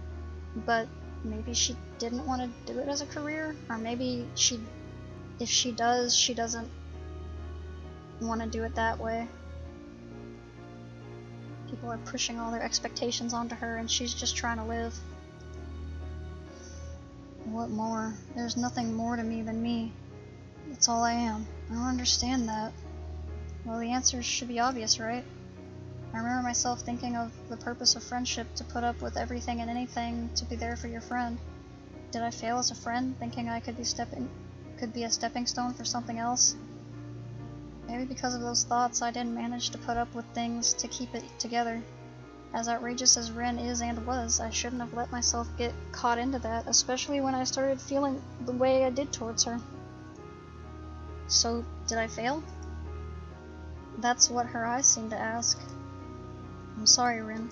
but maybe she didn't want to do it as a career, or maybe if she does, she doesn't want to do it that way. People are pushing all their expectations onto her, and she's just trying to live. What more? There's nothing more to me than me. That's all I am. I don't understand that. Well, the answer should be obvious, right? I remember myself thinking of the purpose of friendship, to put up with everything and anything, to be there for your friend. Did I fail as a friend, thinking I could be a stepping stone for something else? Maybe because of those thoughts, I didn't manage to put up with things to keep it together. As outrageous as Rin is and was, I shouldn't have let myself get caught into that, especially when I started feeling the way I did towards her. So, did I fail? That's what her eyes seemed to ask. I'm sorry, Rin.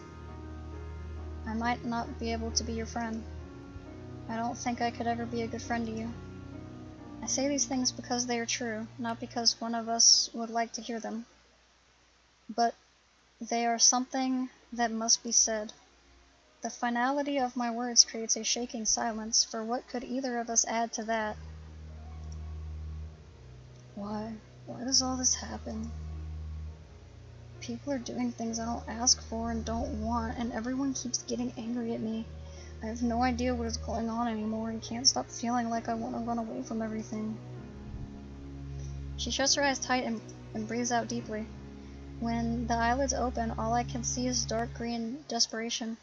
I might not be able to be your friend. I don't think I could ever be a good friend to you. I say these things because they are true, not because one of us would like to hear them. But they are something that must be said. The finality of my words creates a shaking silence, for what could either of us add to that? Why does all this happen? People are doing things I don't ask for and don't want, and everyone keeps getting angry at me. I have no idea what is going on anymore and can't stop feeling like I want to run away from everything. She shuts her eyes tight and breathes out deeply. When the eyelids open, all I can see is dark green desperation.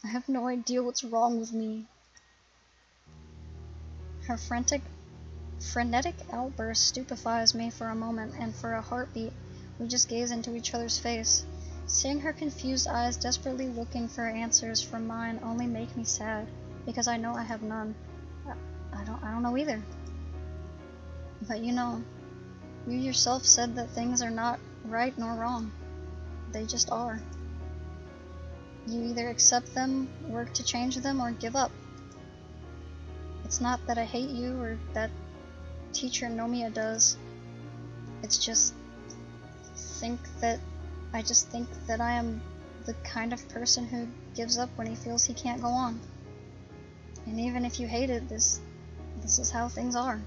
I have no idea what's wrong with me. Her frenetic outburst stupefies me for a moment, and for a heartbeat, we just gaze into each other's face. Seeing her confused eyes desperately looking for answers from mine only make me sad, because I know I have none. I don't know either. But you know, you yourself said that things are not right nor wrong. They just are. You either accept them, work to change them, or give up. It's not that I hate you or that teacher Nomiya does. It's just I just think that I am the kind of person who gives up when he feels he can't go on. And even if you hate it, this is how things are.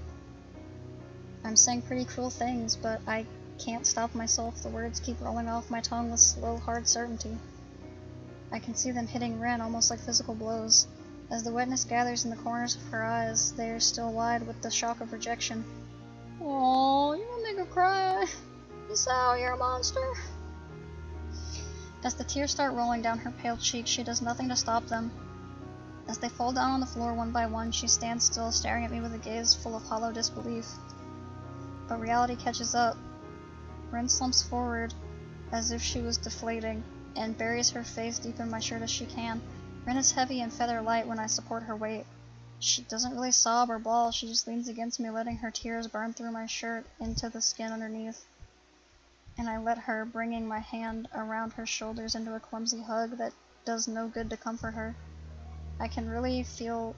I'm saying pretty cruel things, but I can't stop myself. The words keep rolling off my tongue with slow, hard certainty. I can see them hitting Rin almost like physical blows. As the wetness gathers in the corners of her eyes, they are still wide with the shock of rejection. Oh, you don't make her cry. So, you're a monster. As the tears start rolling down her pale cheeks, she does nothing to stop them. As they fall down on the floor one by one, she stands still, staring at me with a gaze full of hollow disbelief. But reality catches up. Rin slumps forward as if she was deflating, and buries her face deep in my shirt as she can. Rin is heavy and feather light when I support her weight. She doesn't really sob or bawl, she just leans against me, letting her tears burn through my shirt into the skin underneath. And I let her, bringing my hand around her shoulders into a clumsy hug that does no good to comfort her. I can really feel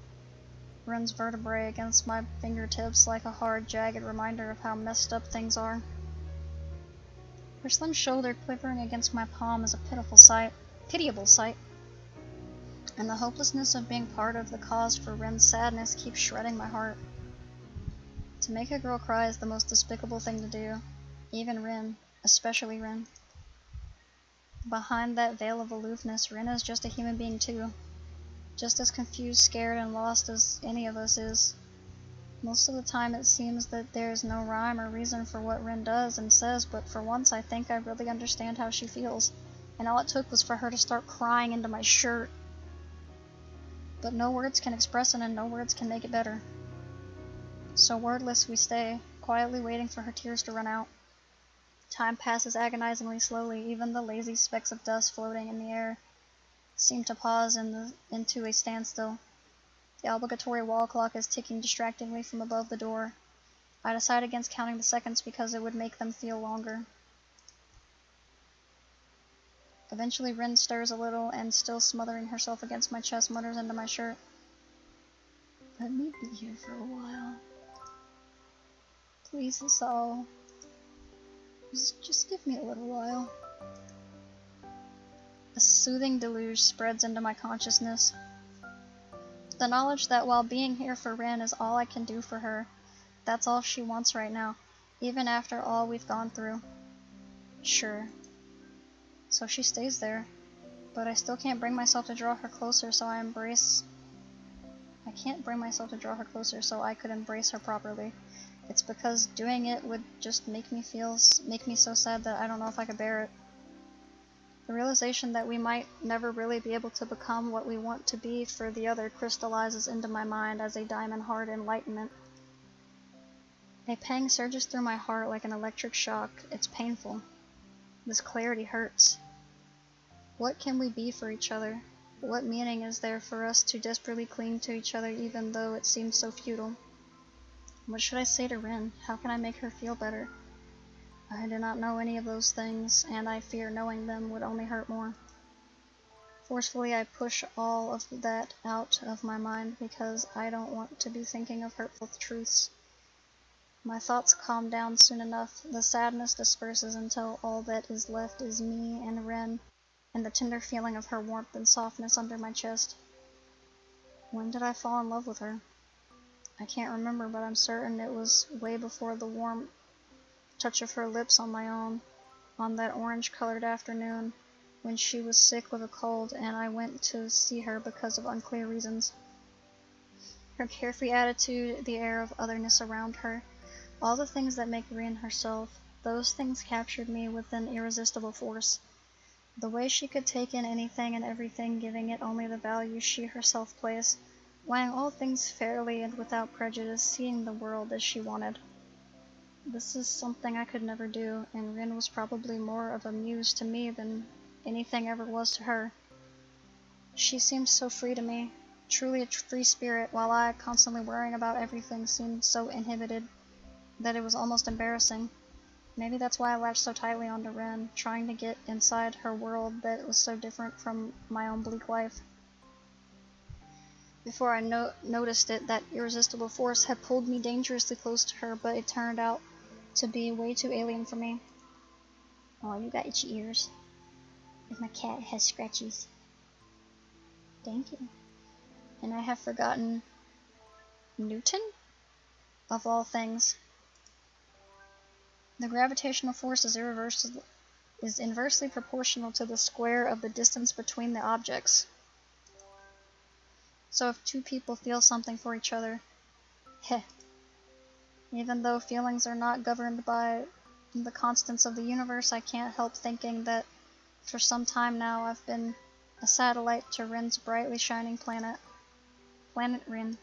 Rin's vertebrae against my fingertips like a hard, jagged reminder of how messed up things are. Her slim shoulder quivering against my palm is a pitiable sight. And the hopelessness of being part of the cause for Rin's sadness keeps shredding my heart. To make a girl cry is the most despicable thing to do. Even Rin. Especially Rin. Behind that veil of aloofness, Rin is just a human being too. Just as confused, scared, and lost as any of us is. Most of the time it seems that there's no rhyme or reason for what Rin does and says, but for once I think I really understand how she feels, and all it took was for her to start crying into my shirt. But no words can express it, and no words can make it better. So wordless we stay, quietly waiting for her tears to run out. Time passes agonizingly slowly, even the lazy specks of dust floating in the air seem to pause into a standstill. The obligatory wall clock is ticking distractingly from above the door. I decide against counting the seconds because it would make them feel longer. Eventually Rin stirs a little and, still smothering herself against my chest, mutters into my shirt, "Let me be here for a while. Please, that's all. Just give me a little while." A soothing deluge spreads into my consciousness. The knowledge that while being here for Rin is all I can do for her, that's all she wants right now, even after all we've gone through. Sure. So she stays there, but I still can't bring myself to draw her closer, so I can't bring myself to draw her closer so I could embrace her properly. It's because doing it would just make me so sad that I don't know if I could bear it. The realization that we might never really be able to become what we want to be for the other crystallizes into my mind as a diamond-hard enlightenment. A pang surges through my heart like an electric shock. It's painful. This clarity hurts. What can we be for each other? What meaning is there for us to desperately cling to each other even though it seems so futile? What should I say to Rin? How can I make her feel better? I do not know any of those things, and I fear knowing them would only hurt more. Forcefully I push all of that out of my mind because I don't want to be thinking of hurtful truths. My thoughts calm down soon enough. The sadness disperses until all that is left is me and Rin, and the tender feeling of her warmth and softness under my chest. When did I fall in love with her? I can't remember, but I'm certain it was way before the warm touch of her lips on my own, on that orange-colored afternoon when she was sick with a cold and I went to see her because of unclear reasons. Her carefree attitude, the air of otherness around her, all the things that make Rin herself, those things captured me with an irresistible force. The way she could take in anything and everything, giving it only the value she herself placed, weighing all things fairly and without prejudice, seeing the world as she wanted. This is something I could never do, and Rin was probably more of a muse to me than anything ever was to her. She seemed so free to me, truly a free spirit, while I, constantly worrying about everything, seemed so inhibited that it was almost embarrassing. Maybe that's why I latched so tightly onto Rin, trying to get inside her world that was so different from my own bleak life. Before I noticed it, that irresistible force had pulled me dangerously close to her, but it turned out to be way too alien for me. Oh, you got itchy ears. And my cat has scratchies. Thank you. And I have forgotten Newton? Of all things. The gravitational force is inversely proportional to the square of the distance between the objects. So if two people feel something for each other, even though feelings are not governed by the constants of the universe, I can't help thinking that for some time now I've been a satellite to Rin's brightly shining planet. Planet Rin.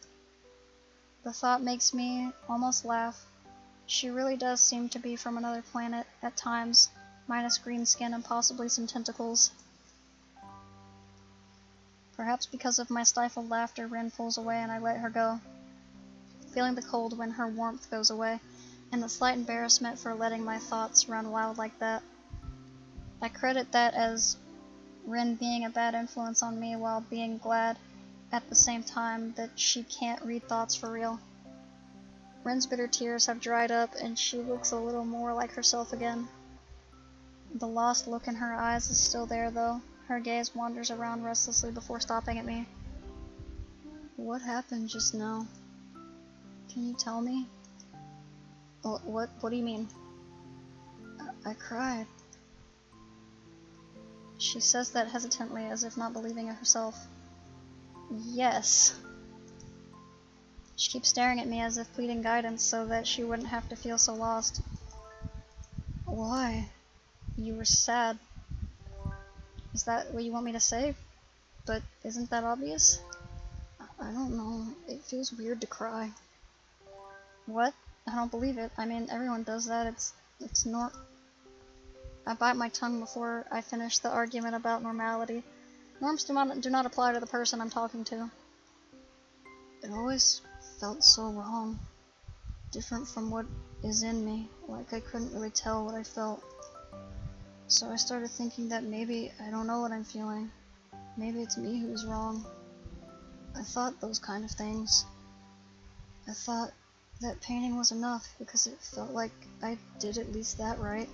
The thought makes me almost laugh. She really does seem to be from another planet at times, minus green skin and possibly some tentacles. Perhaps because of my stifled laughter, Rin pulls away and I let her go, feeling the cold when her warmth goes away, and the slight embarrassment for letting my thoughts run wild like that. I credit that as Rin being a bad influence on me while being glad at the same time that she can't read thoughts for real. Rin's bitter tears have dried up and she looks a little more like herself again. The lost look in her eyes is still there though. Her gaze wanders around restlessly before stopping at me. What happened just now? Can you tell me? What do you mean? I cried. She says that hesitantly, as if not believing it herself. Yes. She keeps staring at me as if pleading guidance so that she wouldn't have to feel so lost. Why? You were sad. Is that what you want me to say? But isn't that obvious? I don't know. It feels weird to cry. What? I don't believe it. I mean, everyone does that. It's I bite my tongue before I finish the argument about normality. Norms do not apply to the person I'm talking to. It always felt so wrong. Different from what is in me. Like I couldn't really tell what I felt. So I started thinking that maybe I don't know what I'm feeling. Maybe it's me who's wrong. I thought those kind of things. I thought that painting was enough because it felt like I did at least that right.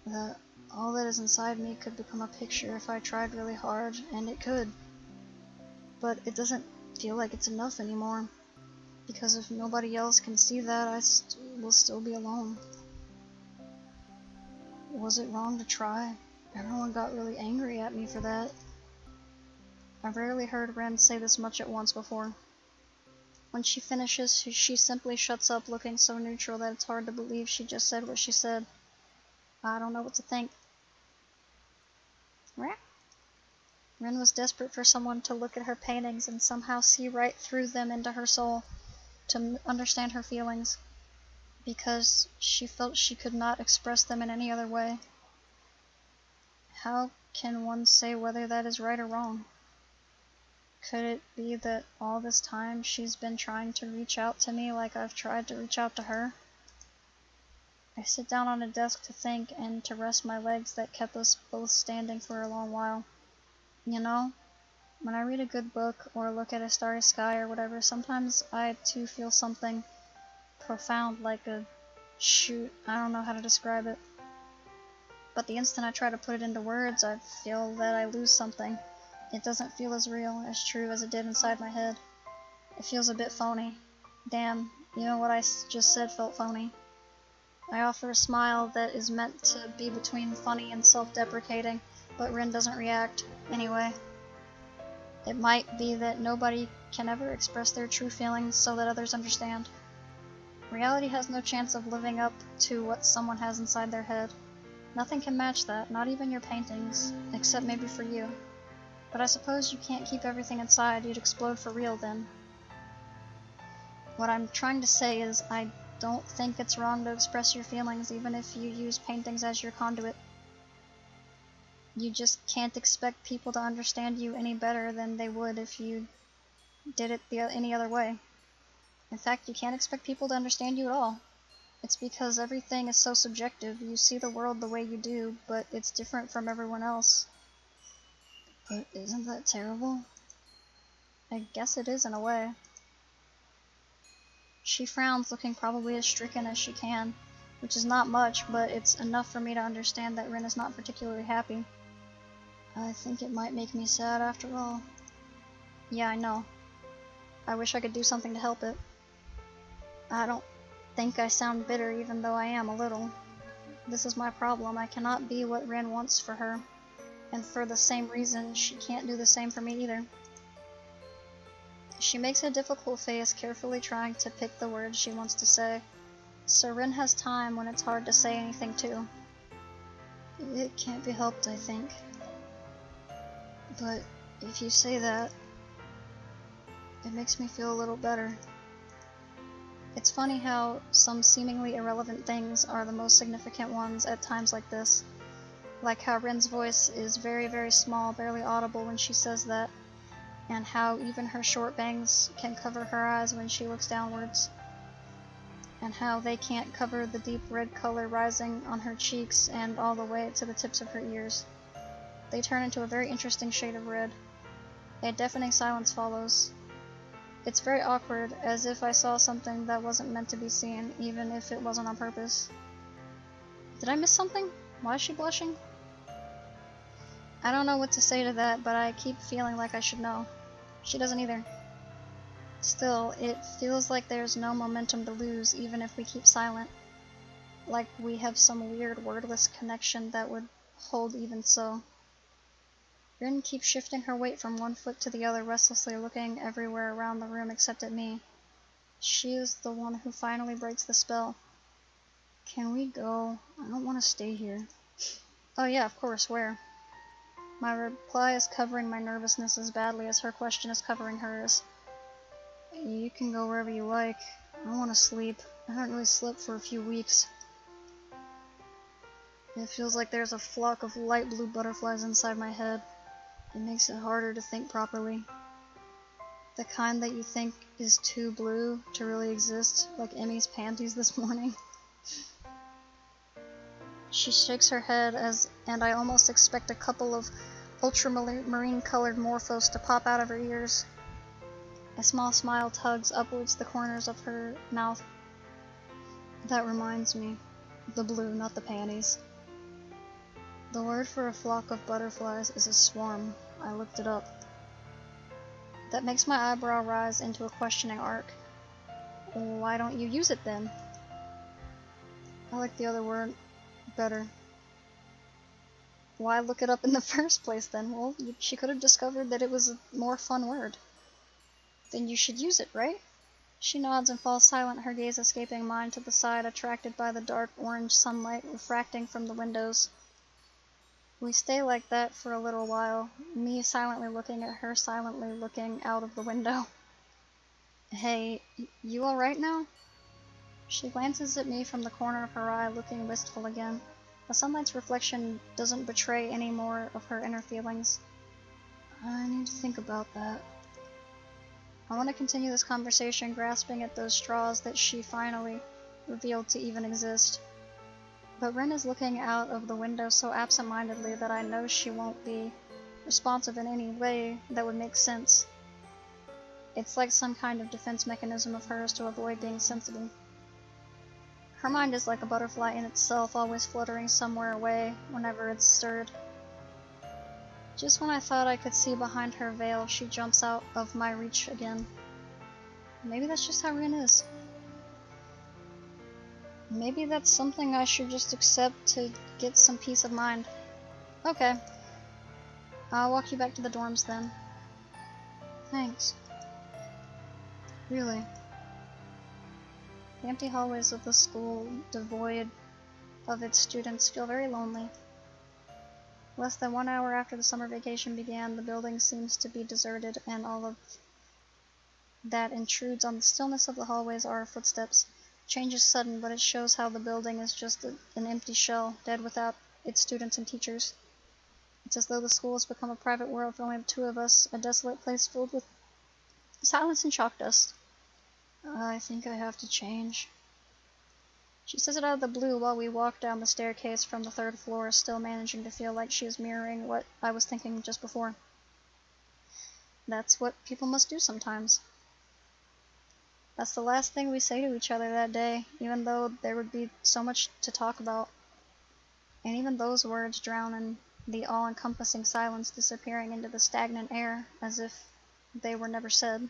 That all that is inside me could become a picture if I tried really hard, and it could. But it doesn't feel like it's enough anymore, because if nobody else can see that, I will still be alone. Was it wrong to try? Everyone got really angry at me for that. I've rarely heard Ren say this much at once before. When she finishes, she simply shuts up, looking so neutral that it's hard to believe she just said what she said. I don't know what to think. Ren was desperate for someone to look at her paintings and somehow see right through them into her soul, to understand her feelings, because she felt she could not express them in any other way. How can one say whether that is right or wrong? Could it be that all this time she's been trying to reach out to me like I've tried to reach out to her? I sit down on a desk to think and to rest my legs that kept us both standing for a long while. You know, when I read a good book or look at a starry sky or whatever, sometimes I too feel something profound, like a shoot, I don't know how to describe it. But the instant I try to put it into words, I feel that I lose something. It doesn't feel as real, as true as it did inside my head. It feels a bit phony. Damn, you know what I just said felt phony. I offer a smile that is meant to be between funny and self-deprecating, but Rin doesn't react. Anyway, it might be that nobody can ever express their true feelings so that others understand. Reality has no chance of living up to what someone has inside their head. Nothing can match that, not even your paintings, except maybe for you. But I suppose you can't keep everything inside, you'd explode for real then. What I'm trying to say is, I don't think it's wrong to express your feelings, even if you use paintings as your conduit. You just can't expect people to understand you any better than they would if you did it any other way. In fact, you can't expect people to understand you at all. It's because everything is so subjective. You see the world the way you do, but it's different from everyone else. But isn't that terrible? I guess it is in a way. She frowns, looking probably as stricken as she can, which is not much, but it's enough for me to understand that Rin is not particularly happy. I think it might make me sad after all. Yeah, I know. I wish I could do something to help it. I don't think I sound bitter, even though I am a little. This is my problem. I cannot be what Rin wants for her. And for the same reason, she can't do the same for me either. She makes a difficult face, carefully trying to pick the words she wants to say. So Rin has time when it's hard to say anything too. It can't be helped, I think. But if you say that, it makes me feel a little better. It's funny how some seemingly irrelevant things are the most significant ones at times like this. Like how Rin's voice is very, very small, barely audible when she says that, and how even her short bangs can cover her eyes when she looks downwards, and how they can't cover the deep red color rising on her cheeks and all the way to the tips of her ears. They turn into a very interesting shade of red. A deafening silence follows. It's very awkward, as if I saw something that wasn't meant to be seen, even if it wasn't on purpose. Did I miss something? Why is she blushing? I don't know what to say to that, but I keep feeling like I should know. She doesn't either. Still, it feels like there's no momentum to lose, even if we keep silent. Like we have some weird wordless connection that would hold even so. Rin keeps shifting her weight from one foot to the other, restlessly looking everywhere around the room except at me. She is the one who finally breaks the spell. Can we go? I don't want to stay here. Oh yeah, of course, where? My reply is covering my nervousness as badly as her question is covering hers. You can go wherever you like. I want to sleep. I haven't really slept for a few weeks. It feels like there's a flock of light blue butterflies inside my head. It makes it harder to think properly. The kind that you think is too blue to really exist, like Emmy's panties this morning. She shakes her head and I almost expect a couple of ultramarine colored morphos to pop out of her ears. A small smile tugs upwards the corners of her mouth. That reminds me. The blue, not the panties. The word for a flock of butterflies is a swarm. I looked it up. That makes my eyebrow rise into a questioning arc. Why don't you use it then? I like the other word better. Why look it up in the first place then? Well, she could have discovered that it was a more fun word. Then you should use it, right? She nods and falls silent, her gaze escaping mine to the side, attracted by the dark orange sunlight refracting from the windows. We stay like that for a little while, me silently looking at her, silently looking out of the window. Hey, you alright now? She glances at me from the corner of her eye, looking wistful again. The sunlight's reflection doesn't betray any more of her inner feelings. I need to think about that. I want to continue this conversation, grasping at those straws that she finally revealed to even exist. But Rin is looking out of the window so absent-mindedly that I know she won't be responsive in any way that would make sense. It's like some kind of defense mechanism of hers to avoid being sensible. Her mind is like a butterfly in itself, always fluttering somewhere away whenever it's stirred. Just when I thought I could see behind her veil, she jumps out of my reach again. Maybe that's just how Rin is. Maybe that's something I should just accept to get some peace of mind. Okay. I'll walk you back to the dorms then. Thanks. Really. The empty hallways of the school, devoid of its students, feel very lonely. Less than 1 hour after the summer vacation began, the building seems to be deserted, and all of that intrudes on the stillness of the hallways are footsteps. Change is sudden, but it shows how the building is just an empty shell, dead without its students and teachers. It's as though the school has become a private world for only the two of us, a desolate place filled with silence and chalk dust. I think I have to change. She says it out of the blue while we walk down the staircase from the 3rd floor, still managing to feel like she is mirroring what I was thinking just before. That's what people must do sometimes. That's the last thing we say to each other that day, even though there would be so much to talk about. And even those words drown in the all-encompassing silence, disappearing into the stagnant air as if they were never said.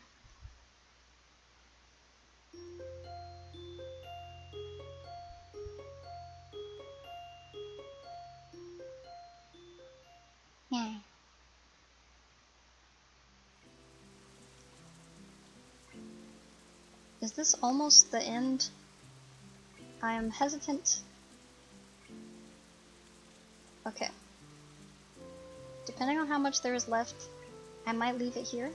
Yeah. Is this almost the end? I am hesitant. Okay. Depending on how much there is left, I might leave it here.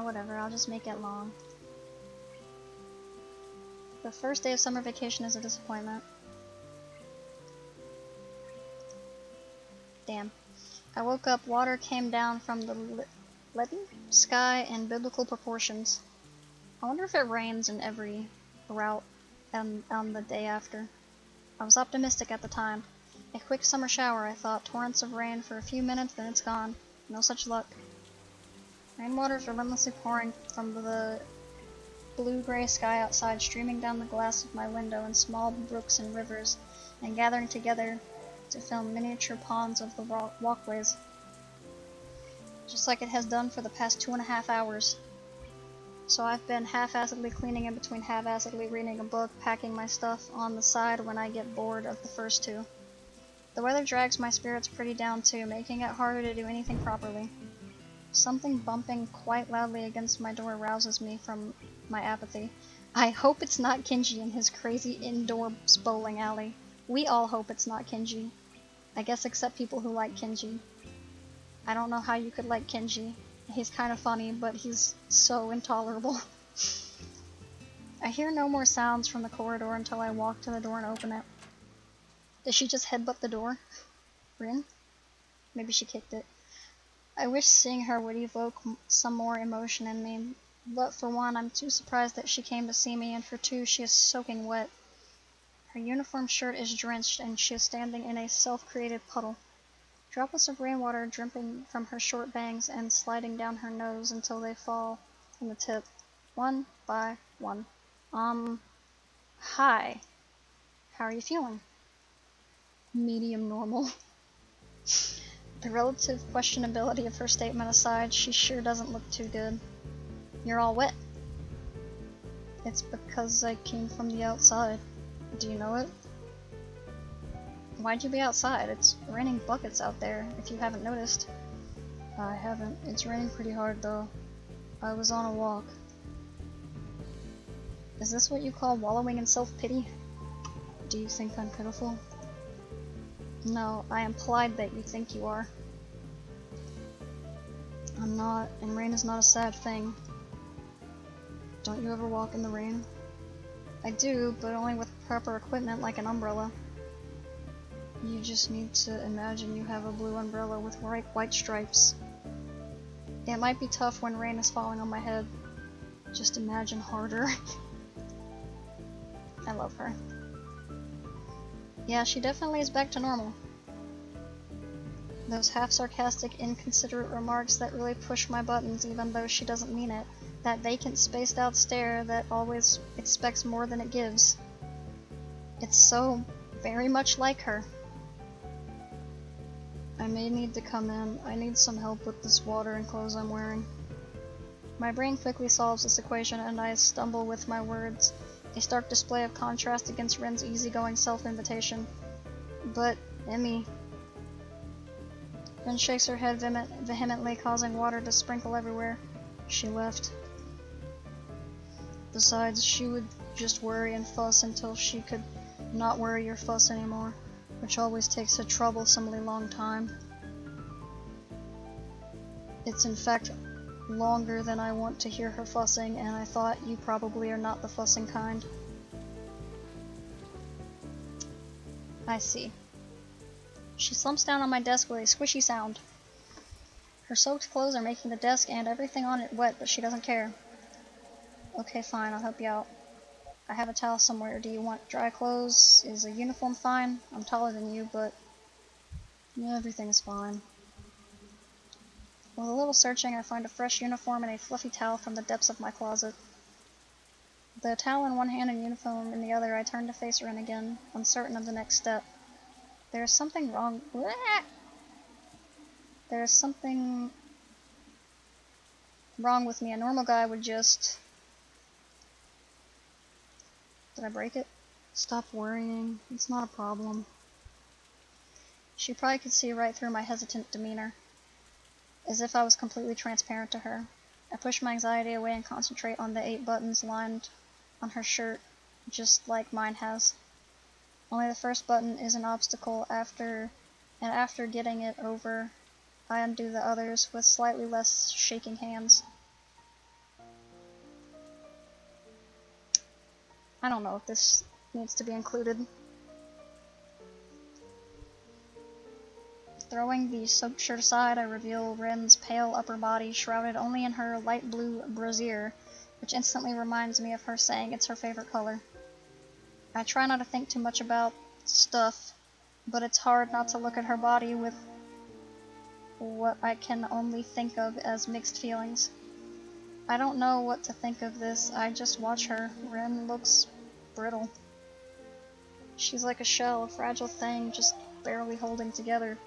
Whatever, I'll just make it long. The first day of summer vacation is a disappointment. Damn. I woke up, water came down from the leaden sky in biblical proportions. I wonder if it rains in every route on the day after. I was optimistic at the time. A quick summer shower, I thought. Torrents of rain for a few minutes, then it's gone. No such luck. Rainwater is relentlessly pouring from the blue-gray sky outside, streaming down the glass of my window in small brooks and rivers, and gathering together to film miniature ponds of the walkways. Just like it has done for the past 2.5 hours. So I've been half-assedly cleaning in between half-assedly reading a book, packing my stuff on the side when I get bored of the first two. The weather drags my spirits pretty down too, making it harder to do anything properly. Something bumping quite loudly against my door rouses me from my apathy. I hope it's not Kenji in his crazy indoor bowling alley. We all hope it's not Kenji. I guess except people who like Kenji. I don't know how you could like Kenji. He's kind of funny, but he's so intolerable. I hear no more sounds from the corridor until I walk to the door and open it. Did she just headbutt the door? Rin? Maybe she kicked it. I wish seeing her would evoke some more emotion in me, but for one, I'm too surprised that she came to see me, and for two, she is soaking wet. Her uniform shirt is drenched, and she is standing in a self-created puddle. Droplets of rainwater dripping from her short bangs and sliding down her nose until they fall from the tip, one by one. Hi. How are you feeling? Medium normal. The relative questionability of her statement aside, she sure doesn't look too good. You're all wet. It's because I came from the outside. Do you know it? Why'd you be outside? It's raining buckets out there, if you haven't noticed. I haven't. It's raining pretty hard, though. I was on a walk. Is this what you call wallowing in self-pity? Do you think I'm pitiful? No, I implied that you think you are. I'm not, and rain is not a sad thing. Don't you ever walk in the rain? I do, but only with proper equipment like an umbrella. You just need to imagine you have a blue umbrella with white stripes. It might be tough when rain is falling on my head. Just imagine harder. I love her. Yeah, she definitely is back to normal. Those half-sarcastic, inconsiderate remarks that really push my buttons even though she doesn't mean it. That vacant, spaced-out stare that always expects more than it gives. It's so very much like her. I may need to come in. I need some help with this water and clothes I'm wearing. My brain quickly solves this equation and I stumble with my words, a stark display of contrast against Ren's easygoing self-invitation. But, Emmy... Ren shakes her head vehemently, causing water to sprinkle everywhere. She left. Besides, she would just worry and fuss until she could not worry or fuss anymore, which always takes a troublesomely long time. It's in fact longer than I want to hear her fussing, and I thought you probably are not the fussing kind. I see. She slumps down on my desk with a squishy sound. Her soaked clothes are making the desk and everything on it wet, but she doesn't care. Okay, fine, I'll help you out. I have a towel somewhere. Do you want dry clothes? Is a uniform fine? I'm taller than you, but... yeah, everything's fine. With a little searching, I find a fresh uniform and a fluffy towel from the depths of my closet. The towel in one hand and uniform in the other, I turn to face Ren again, uncertain of the next step. There is something wrong... There is something wrong with me. A normal guy would just... Did I break it? Stop worrying. It's not a problem. She probably could see right through my hesitant demeanor, as if I was completely transparent to her. I push my anxiety away and concentrate on the 8 buttons lined on her shirt, just like mine has. Only the first button is an obstacle and after getting it over, I undo the others with slightly less shaking hands. I don't know if this needs to be included. Throwing the soaked shirt aside, I reveal Ren's pale upper body shrouded only in her light blue brassiere, which instantly reminds me of her saying it's her favorite color. I try not to think too much about stuff, but it's hard not to look at her body with what I can only think of as mixed feelings. I don't know what to think of this, I just watch her. Ren looks brittle. She's like a shell, a fragile thing just barely holding together.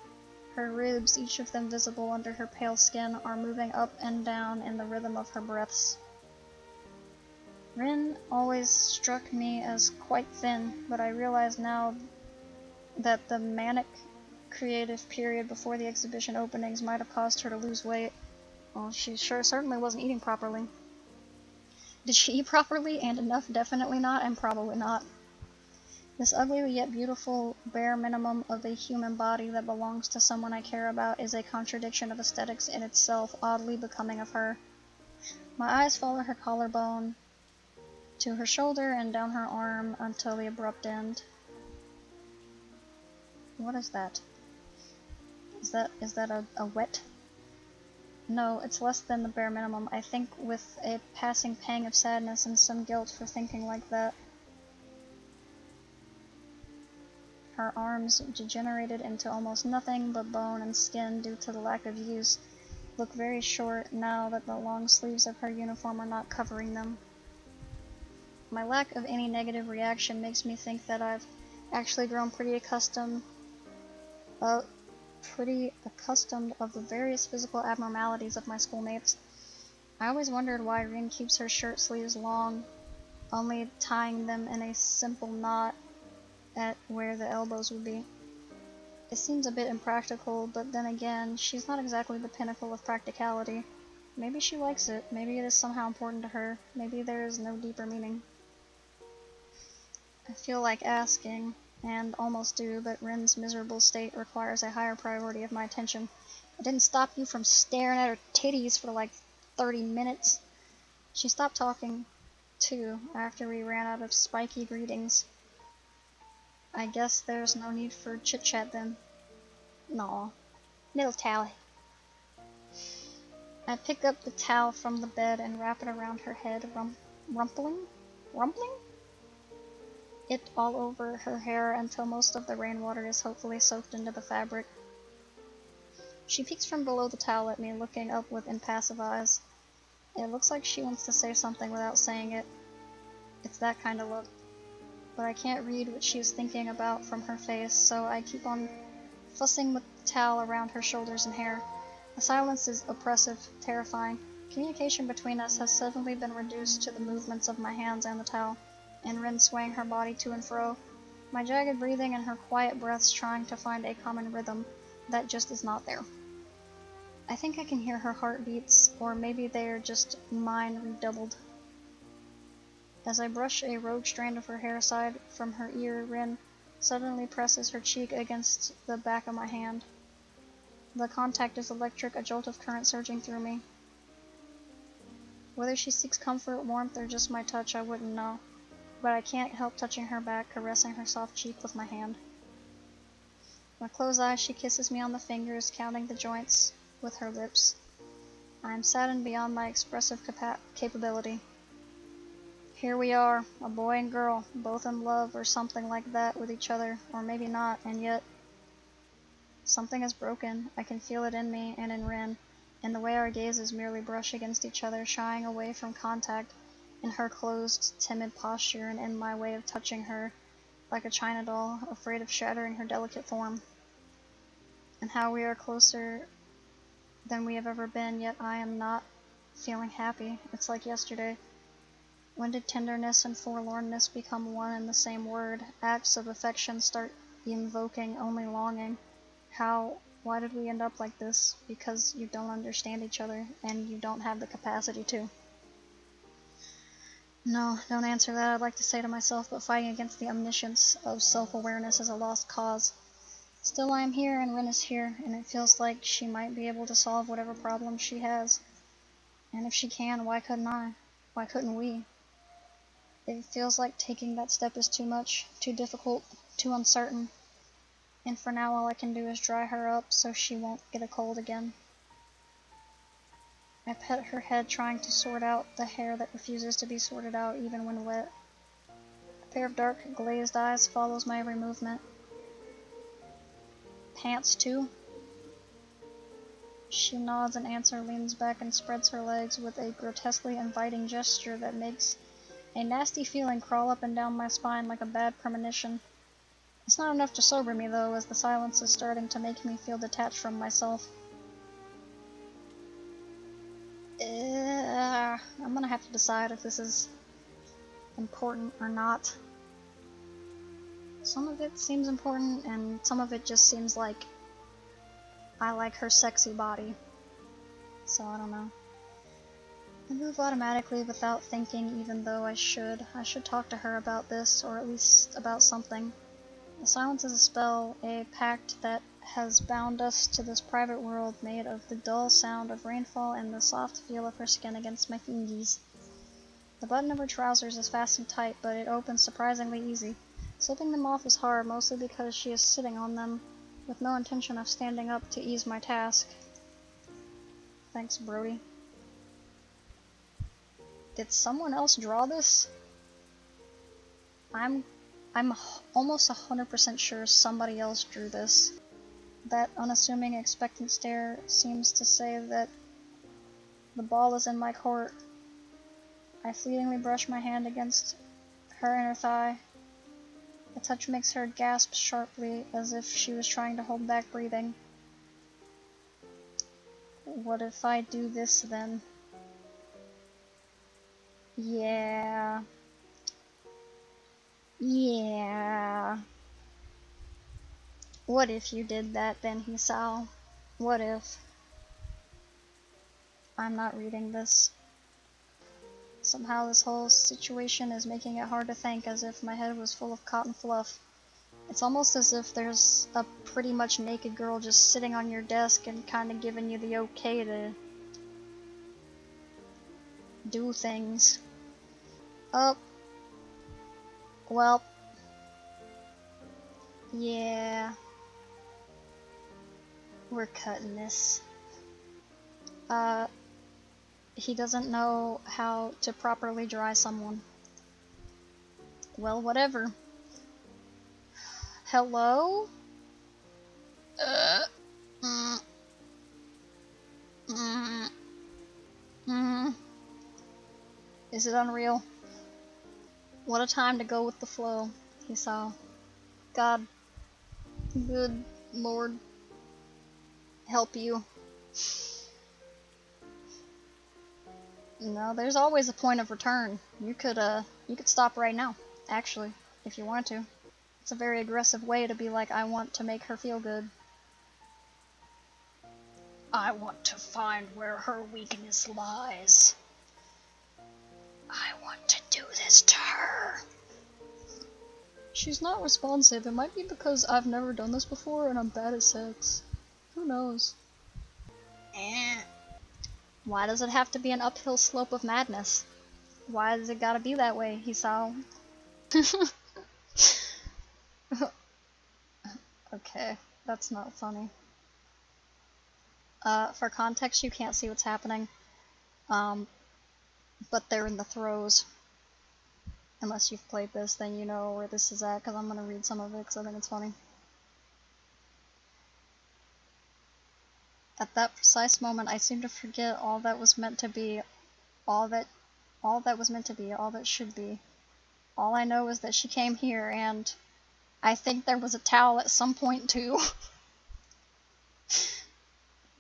Her ribs, each of them visible under her pale skin, are moving up and down in the rhythm of her breaths. Rin always struck me as quite thin, but I realize now that the manic creative period before the exhibition openings might have caused her to lose weight. Well, she certainly wasn't eating properly. Did she eat properly and enough? Definitely not, and probably not. This ugly yet beautiful bare minimum of a human body that belongs to someone I care about is a contradiction of aesthetics in itself, oddly becoming of her. My eyes follow her collarbone to her shoulder and down her arm until the abrupt end. What is that? Is that a wet? No, it's less than the bare minimum, I think, with a passing pang of sadness and some guilt for thinking like that. Her arms, degenerated into almost nothing but bone and skin due to the lack of use, look very short now that the long sleeves of her uniform are not covering them. My lack of any negative reaction makes me think that I've actually grown pretty accustomed of the various physical abnormalities of my schoolmates. I always wondered why Rin keeps her shirt sleeves long, only tying them in a simple knot at where the elbows would be. It seems a bit impractical, but then again, she's not exactly the pinnacle of practicality. Maybe she likes it, maybe it is somehow important to her, maybe there is no deeper meaning. I feel like asking, and almost do, but Rin's miserable state requires a higher priority of my attention. It didn't stop you from staring at her titties for like 30 minutes. She stopped talking, too, after we ran out of spiky greetings. I guess there's no need for chit-chat then. Naw. Little towel. I pick up the towel from the bed and wrap it around her head, rumpling it all over her hair until most of the rainwater is hopefully soaked into the fabric. She peeks from below the towel at me, looking up with impassive eyes. It looks like she wants to say something without saying it. It's that kind of look. But I can't read what she is thinking about from her face, so I keep on fussing with the towel around her shoulders and hair. The silence is oppressive, terrifying. Communication between us has suddenly been reduced to the movements of my hands and the towel, and Rin swaying her body to and fro, my jagged breathing and her quiet breaths trying to find a common rhythm that just is not there. I think I can hear her heartbeats, or maybe they are just mine redoubled. As I brush a rogue strand of her hair aside from her ear, Rin suddenly presses her cheek against the back of my hand. The contact is electric, a jolt of current surging through me. Whether she seeks comfort, warmth, or just my touch, I wouldn't know, but I can't help touching her back, caressing her soft cheek with my hand. With closed eyes, she kisses me on the fingers, counting the joints with her lips. I am saddened beyond my expressive capability. Here we are, a boy and girl, both in love or something like that with each other, or maybe not, and yet something is broken. I can feel it in me and in Rin, in the way our gazes merely brush against each other, shying away from contact, in her closed, timid posture, and in my way of touching her, like a china doll, afraid of shattering her delicate form. And how we are closer than we have ever been, yet I am not feeling happy. It's like yesterday. When did tenderness and forlornness become one and the same word? Acts of affection start invoking only longing. Why did we end up like this? Because you don't understand each other, and you don't have the capacity to. No, don't answer that, I'd like to say to myself, but fighting against the omniscience of self-awareness is a lost cause. Still, I am here, and Rin is here, and it feels like she might be able to solve whatever problem she has. And if she can, why couldn't I? Why couldn't we? It feels like taking that step is too much, too difficult, too uncertain. And for now all I can do is dry her up so she won't get a cold again. I pet her head, trying to sort out the hair that refuses to be sorted out even when wet. A pair of dark, glazed eyes follows my every movement. Pants too? She nods in answer, leans back and spreads her legs with a grotesquely inviting gesture that makes a nasty feeling crawl up and down my spine like a bad premonition. It's not enough to sober me, though, as the silence is starting to make me feel detached from myself. I'm gonna have to decide if this is important or not. Some of it seems important, and some of it just seems like I like her sexy body. So I don't know. I move automatically without thinking, even though I should. I should talk to her about this, or at least about something. The silence is a spell, a pact that has bound us to this private world made of the dull sound of rainfall and the soft feel of her skin against my fingies. The button of her trousers is fastened tight, but it opens surprisingly easy. Slipping them off is hard, mostly because she is sitting on them, with no intention of standing up to ease my task. Thanks, Brody. Did someone else draw this? I'm almost 100% sure somebody else drew this. That unassuming, expectant stare seems to say that the ball is in my court. I fleetingly brush my hand against her inner thigh. The touch makes her gasp sharply, as if she was trying to hold back breathing. What if I do this then? Yeah. Yeah. What if you did that then, Hisao? What if? I'm not reading this. Somehow this whole situation is making it hard to think, as if my head was full of cotton fluff. It's almost as if there's a pretty much naked girl just sitting on your desk and kinda giving you the okay to do things. Oh. Well. Yeah. We're cutting this. He doesn't know how to properly dry someone. Well, whatever. Hello? Is it unreal? What a time to go with the flow, he saw. God, good Lord, help you. No, there's always a point of return. You could stop right now, actually, if you wanted to. It's a very aggressive way to be like, I want to make her feel good. I want to find where her weakness lies. I want to do this to her. She's not responsive. It might be because I've never done this before and I'm bad at sex. Who knows? Why does it have to be an uphill slope of madness? Why does it gotta be that way, Hisao? Okay, that's not funny. For context, you can't see what's happening. But they're in the throes. Unless you've played this, then you know where this is at, because I'm gonna read some of it, because I think it's funny. At that precise moment, I seemed to forget all that was meant to be, all that was meant to be, all that should be. All I know is that she came here, and I think there was a towel at some point, too.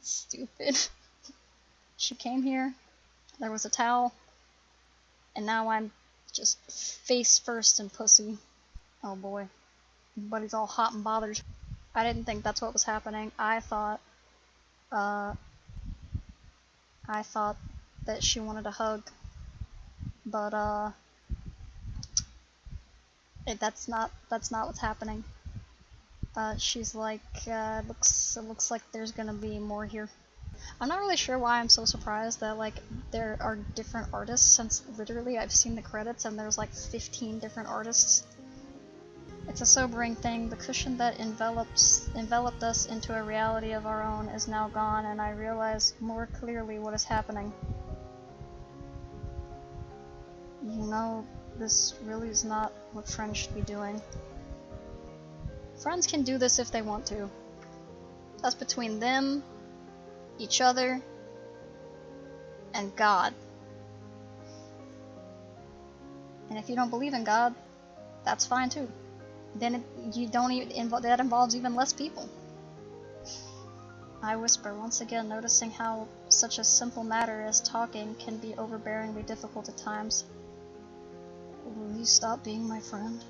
Stupid. She came here, there was a towel, and now I'm just face first in pussy. Oh boy. But he's all hot and bothered. I didn't think that's what was happening. I thought that she wanted a hug. But, that's not what's happening. She's like, it looks like there's gonna be more here. I'm not really sure why I'm so surprised that, like, there are different artists, since literally I've seen the credits and there's like 15 different artists. It's a sobering thing. The cushion that enveloped us into a reality of our own is now gone, and I realize more clearly what is happening. You know, this really is not what friends should be doing. Friends can do this if they want to. That's between them, each other, and God. And if you don't believe in God, that's fine too. Then that involves even less people. I whisper, once again noticing how such a simple matter as talking can be overbearingly difficult at times. Will you stop being my friend?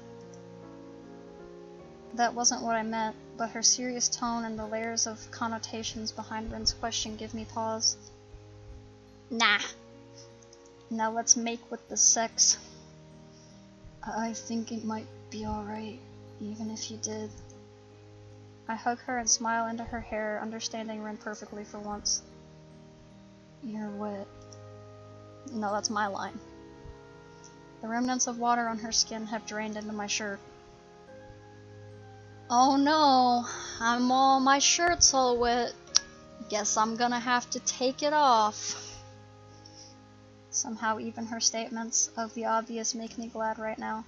That wasn't what I meant, but her serious tone and the layers of connotations behind Rin's question give me pause. Nah. Now let's make with the sex. I think it might be alright, even if you did. I hug her and smile into her hair, understanding Rin perfectly for once. You're wet. No, that's my line. The remnants of water on her skin have drained into my shirt. Oh no, my shirt's all wet. Guess I'm gonna have to take it off. Somehow even her statements of the obvious make me glad right now.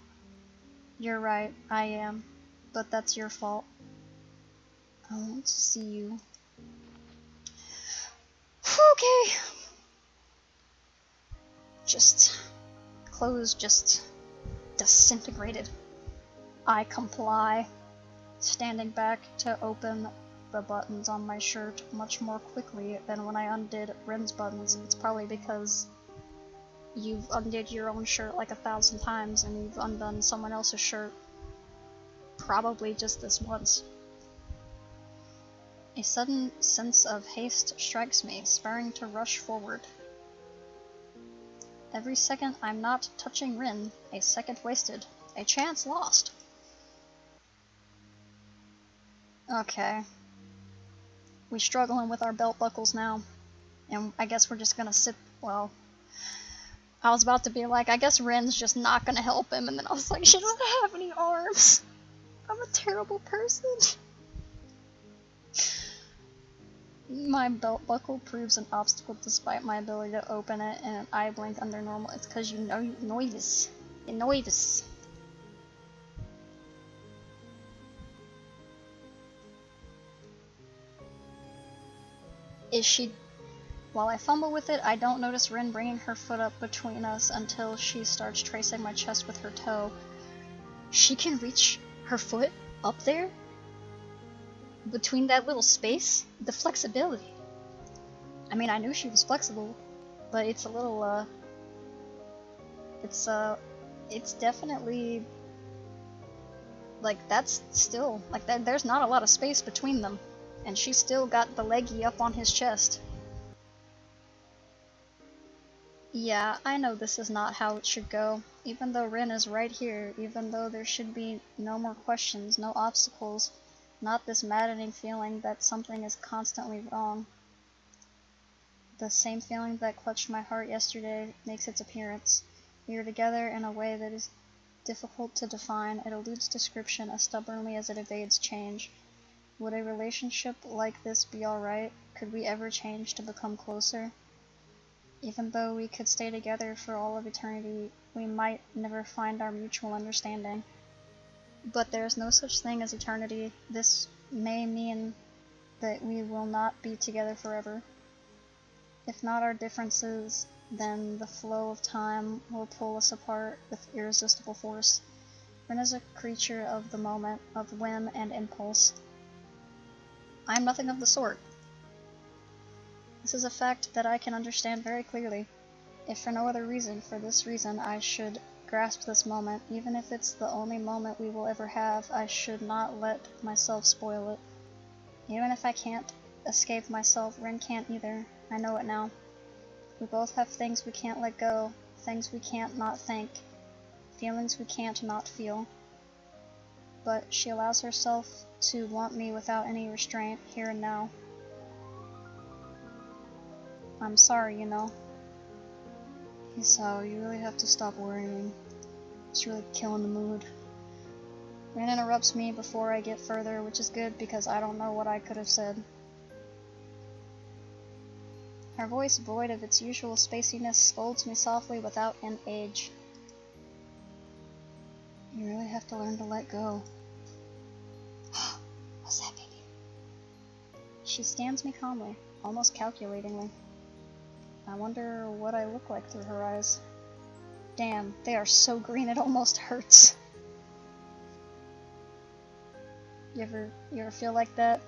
You're right, I am. But that's your fault. I want to see you. Okay. Clothes just disintegrated. I comply, standing back to open the buttons on my shirt much more quickly than when I undid Rin's buttons. It's probably because you've undid your own shirt like 1,000 times and you've undone someone else's shirt probably just this once. A sudden sense of haste strikes me, spurring to rush forward. Every second I'm not touching Rin, a second wasted, a chance lost. Okay. We're struggling with our belt buckles now, and I guess we're just gonna sit, well, I was about to be like, I guess Rin's just not gonna help him, and then I was like, she doesn't have any arms. I'm a terrible person. My belt buckle proves an obstacle despite my ability to open it in an eye blink under normal. It's because you know you're nervous. You're nervous. Is she... While I fumble with it, I don't notice Rin bringing her foot up between us until she starts tracing my chest with her toe. She can reach her foot up there? Between that little space? The flexibility. I mean, I knew she was flexible, but it's a little, it's definitely, like, that's still, like, there's not a lot of space between them, and she's still got the leggy up on his chest. Yeah, I know this is not how it should go, even though Rin is right here, even though there should be no more questions, no obstacles, not this maddening feeling that something is constantly wrong. The same feeling that clutched my heart yesterday makes its appearance. We are together in a way that is difficult to define. It eludes description as stubbornly as it evades change. Would a relationship like this be alright? Could we ever change to become closer? Even though we could stay together for all of eternity, we might never find our mutual understanding. But there is no such thing as eternity. This may mean that we will not be together forever. If not our differences, then the flow of time will pull us apart with irresistible force. Rin is a creature of the moment, of whim and impulse. I am nothing of the sort. This is a fact that I can understand very clearly. If for no other reason, for this reason, I should grasp this moment, even if it's the only moment we will ever have. I should not let myself spoil it. Even if I can't escape myself, Rin can't either. I know it now. We both have things we can't let go, things we can't not think, feelings we can't not feel. But she allows herself to want me without any restraint, here and now. I'm sorry, you know. Isao, you really have to stop worrying. It's really killing the mood. Rin interrupts me before I get further, which is good because I don't know what I could have said. Her voice, void of its usual spaciness, scolds me softly without an age. You really have to learn to let go. What's that, baby? She scans me calmly, almost calculatingly. I wonder what I look like through her eyes. Damn, they are so green it almost hurts. You ever feel like that?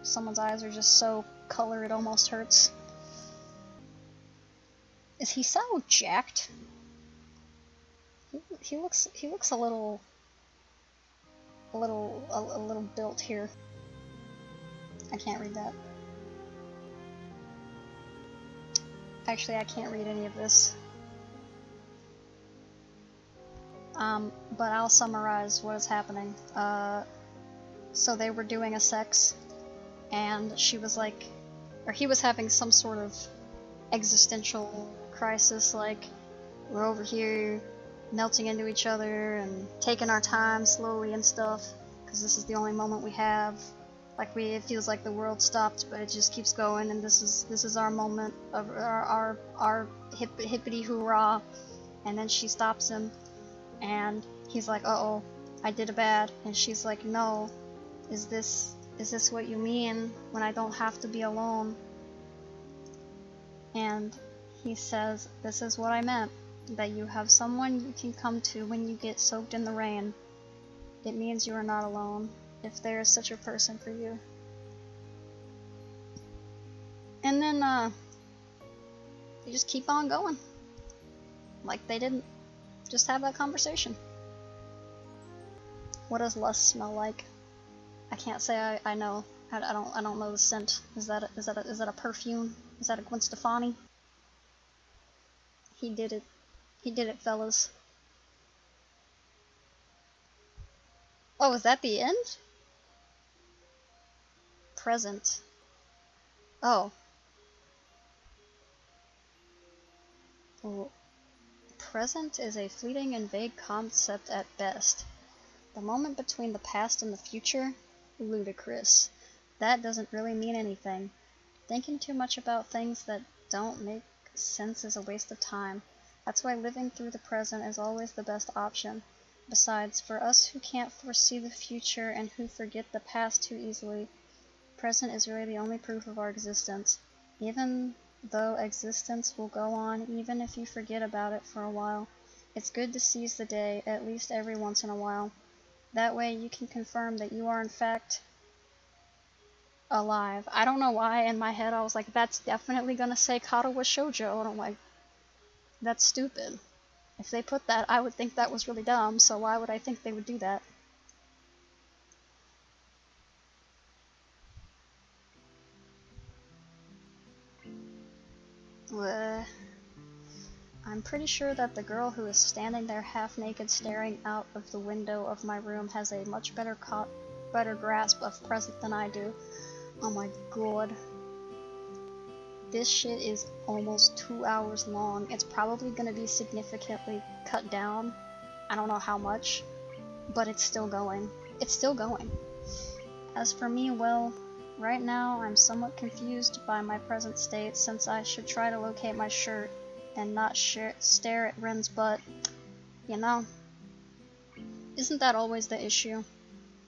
Someone's eyes are just so color it almost hurts. Is he so jacked? he looks a little built here. I can't read that. Actually, I can't read any of this. But I'll summarize what is happening. So they were doing a sex, and she was like, or he was having some sort of existential crisis, like, we're over here melting into each other and taking our time slowly and stuff, because this is the only moment we have. Like, it feels like the world stopped, but it just keeps going, and this is our moment of our hippity hoorah. And then she stops him, and he's like, uh-oh, I did a bad. And she's like, no, is this what you mean, when I don't have to be alone? And he says, this is what I meant, that you have someone you can come to when you get soaked in the rain. It means you are not alone, if there is such a person for you. And then, they just keep on going. Like they didn't just have that conversation. What does lust smell like? I can't say I know. I don't know the scent. Is that a perfume? Is that a Gwen Stefani? He did it. He did it, fellas. Oh, is that the end? Present. Oh. Well, present is a fleeting and vague concept at best. The moment between the past and the future? Ludicrous. That doesn't really mean anything. Thinking too much about things that don't make sense is a waste of time. That's why living through the present is always the best option. Besides, for us who can't foresee the future and who forget the past too easily, present is really the only proof of our existence. Even though existence will go on even if you forget about it for a while, it's good to seize the day, at least every once in a while. That way you can confirm that you are in fact alive. I don't know why in my head I was like, that's definitely gonna say Katawa Shoujo, and I'm like, that's stupid. If they put that, I would think that was really dumb, so why would I think they would do that? I'm pretty sure that the girl who is standing there half-naked staring out of the window of my room has a much better grasp of present than I do. Oh my god. This shit is almost 2 hours long. It's probably gonna be significantly cut down. I don't know how much, but it's still going. It's still going. As for me, well, right now I'm somewhat confused by my present state, since I should try to locate my shirt and not stare at Ren's butt. You know, isn't that always the issue?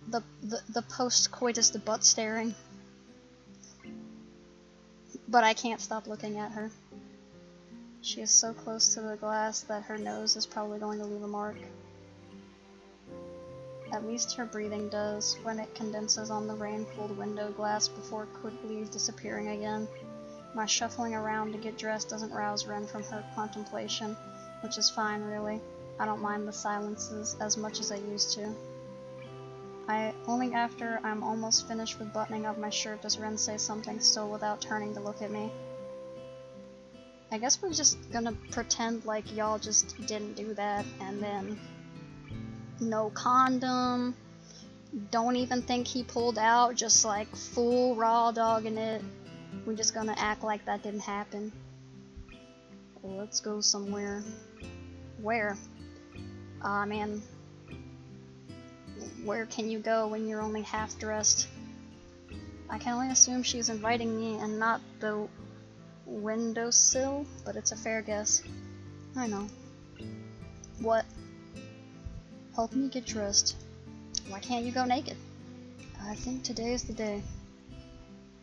The post-coitus butt staring. But I can't stop looking at her. She is so close to the glass that her nose is probably going to leave a mark. At least her breathing does, when it condenses on the rain-cooled window glass before quickly disappearing again. My shuffling around to get dressed doesn't rouse Ren from her contemplation, which is fine, really. I don't mind the silences as much as I used to. Only after I'm almost finished with buttoning up my shirt does Ren say something, still without turning to look at me. I guess we're just gonna pretend like y'all just didn't do that, and then no condom, don't even think he pulled out, just like full raw dogging it. We're just gonna act like that didn't happen. Well, let's go somewhere. Where? Man, where can you go when you're only half dressed? I can only assume she's inviting me and not the windowsill, but it's a fair guess. I know. What? Help me get dressed. Why can't you go naked? I think today's the day.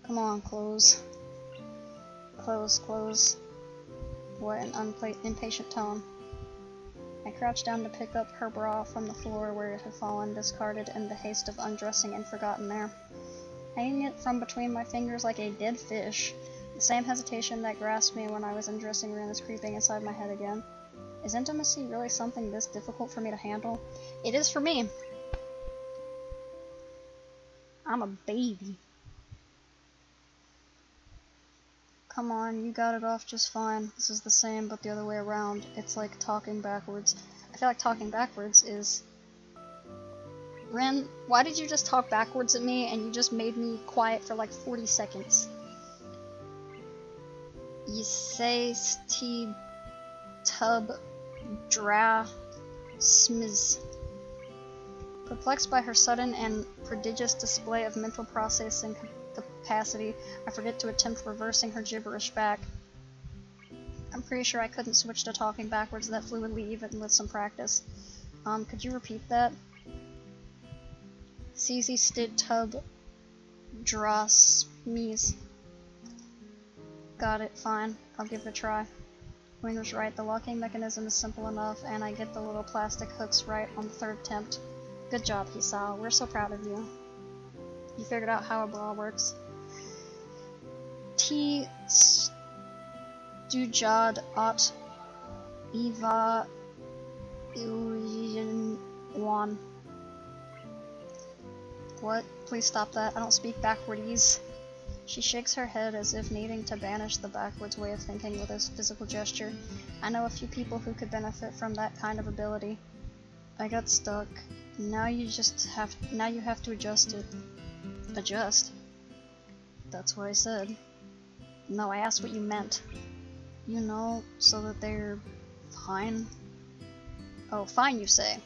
Come on, clothes. Clothes. What an impatient tone. I crouched down to pick up her bra from the floor where it had fallen, discarded in the haste of undressing and forgotten there. Hanging it from between my fingers like a dead fish, the same hesitation that grasped me when I was undressing Ren is creeping inside my head again. Is intimacy really something this difficult for me to handle? It is for me. I'm a baby. Come on, you got it off just fine. This is the same, but the other way around. It's like talking backwards. I feel like talking backwards is... Ren, why did you just talk backwards at me and you just made me quiet for like 40 seconds? You say sti tub dra smiz. Perplexed by her sudden and prodigious display of mental processing capacity, I forget to attempt reversing her gibberish back. I'm pretty sure I couldn't switch to talking backwards that fluidly even with some practice. Could you repeat that? Cz stid tub dras smiz. Got it, fine. I'll give it a try. Queen was right, the locking mechanism is simple enough, and I get the little plastic hooks right on the third attempt. Good job, Hisao. We're so proud of you. You figured out how a bra works. T stujad ot eva wan. What? Please stop that. I don't speak backwardese. She shakes her head as if needing to banish the backwards way of thinking with a physical gesture. I know a few people who could benefit from that kind of ability. I got stuck. Now you have to adjust it. Adjust? That's what I said. No, I asked what you meant. You know, so that they're fine? Oh, fine, you say.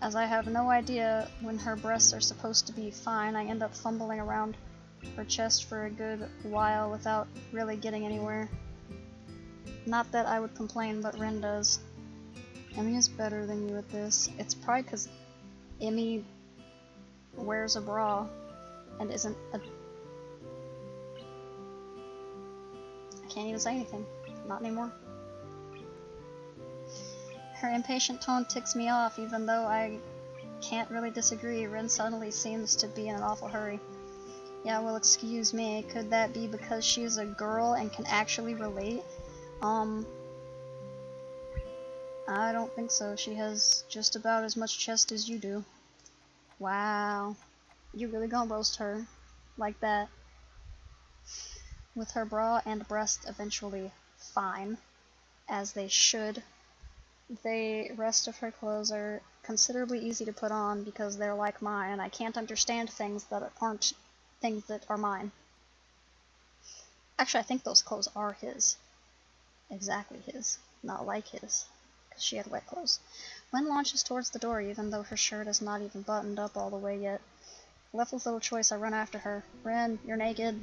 As I have no idea when her breasts are supposed to be fine, I end up fumbling around her chest for a good while without really getting anywhere. Not that I would complain, but Rin does. Emmy is better than you at this. It's probably because Emmy wears a bra and isn't a... I can't even say anything. Not anymore. Her impatient tone ticks me off, even though I can't really disagree. Rin suddenly seems to be in an awful hurry. Yeah, well, excuse me, could that be because she's a girl and can actually relate? I don't think so. She has just about as much chest as you do. Wow. You really gonna roast her like that? With her bra and breast eventually fine, as they should, the rest of her clothes are considerably easy to put on because they're like mine, and I can't understand things that aren't things that are mine. Actually, I think those clothes are his. Exactly his. Not like his. Because she had wet clothes. Wen launches towards the door, even though her shirt is not even buttoned up all the way yet. Left with little choice, I run after her. Ren, you're naked.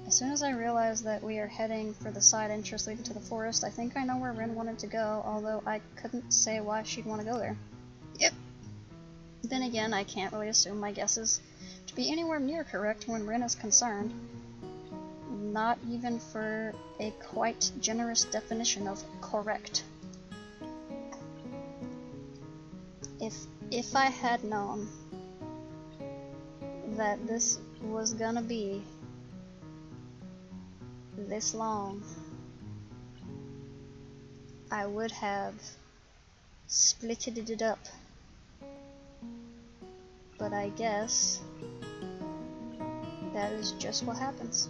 As soon as I realize that we are heading for the side entrance leading to the forest, I think I know where Ren wanted to go, although I couldn't say why she'd want to go there. Yep. Then again, I can't really assume my guesses to be anywhere near correct when Ren is concerned. Not even for a quite generous definition of correct. If I had known that this was gonna be this long, I would have splitted it up. But I guess that is just what happens.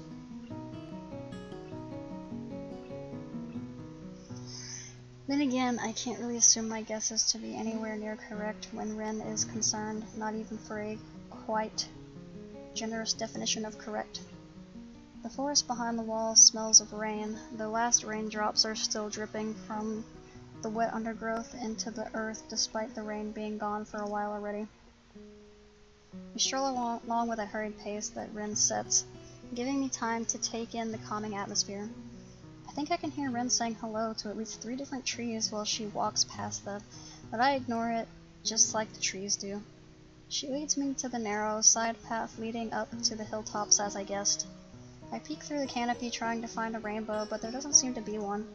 Then again, I can't really assume my guesses to be anywhere near correct when Ren is concerned, not even for a quite generous definition of correct. The forest behind the wall smells of rain. The last raindrops are still dripping from the wet undergrowth into the earth despite the rain being gone for a while already. We stroll along with a hurried pace that Ren sets, giving me time to take in the calming atmosphere. I think I can hear Ren saying hello to at least 3 different trees while she walks past them, but I ignore it just like the trees do. She leads me to the narrow side path leading up to the hilltops as I guessed. I peek through the canopy trying to find a rainbow, but there doesn't seem to be one.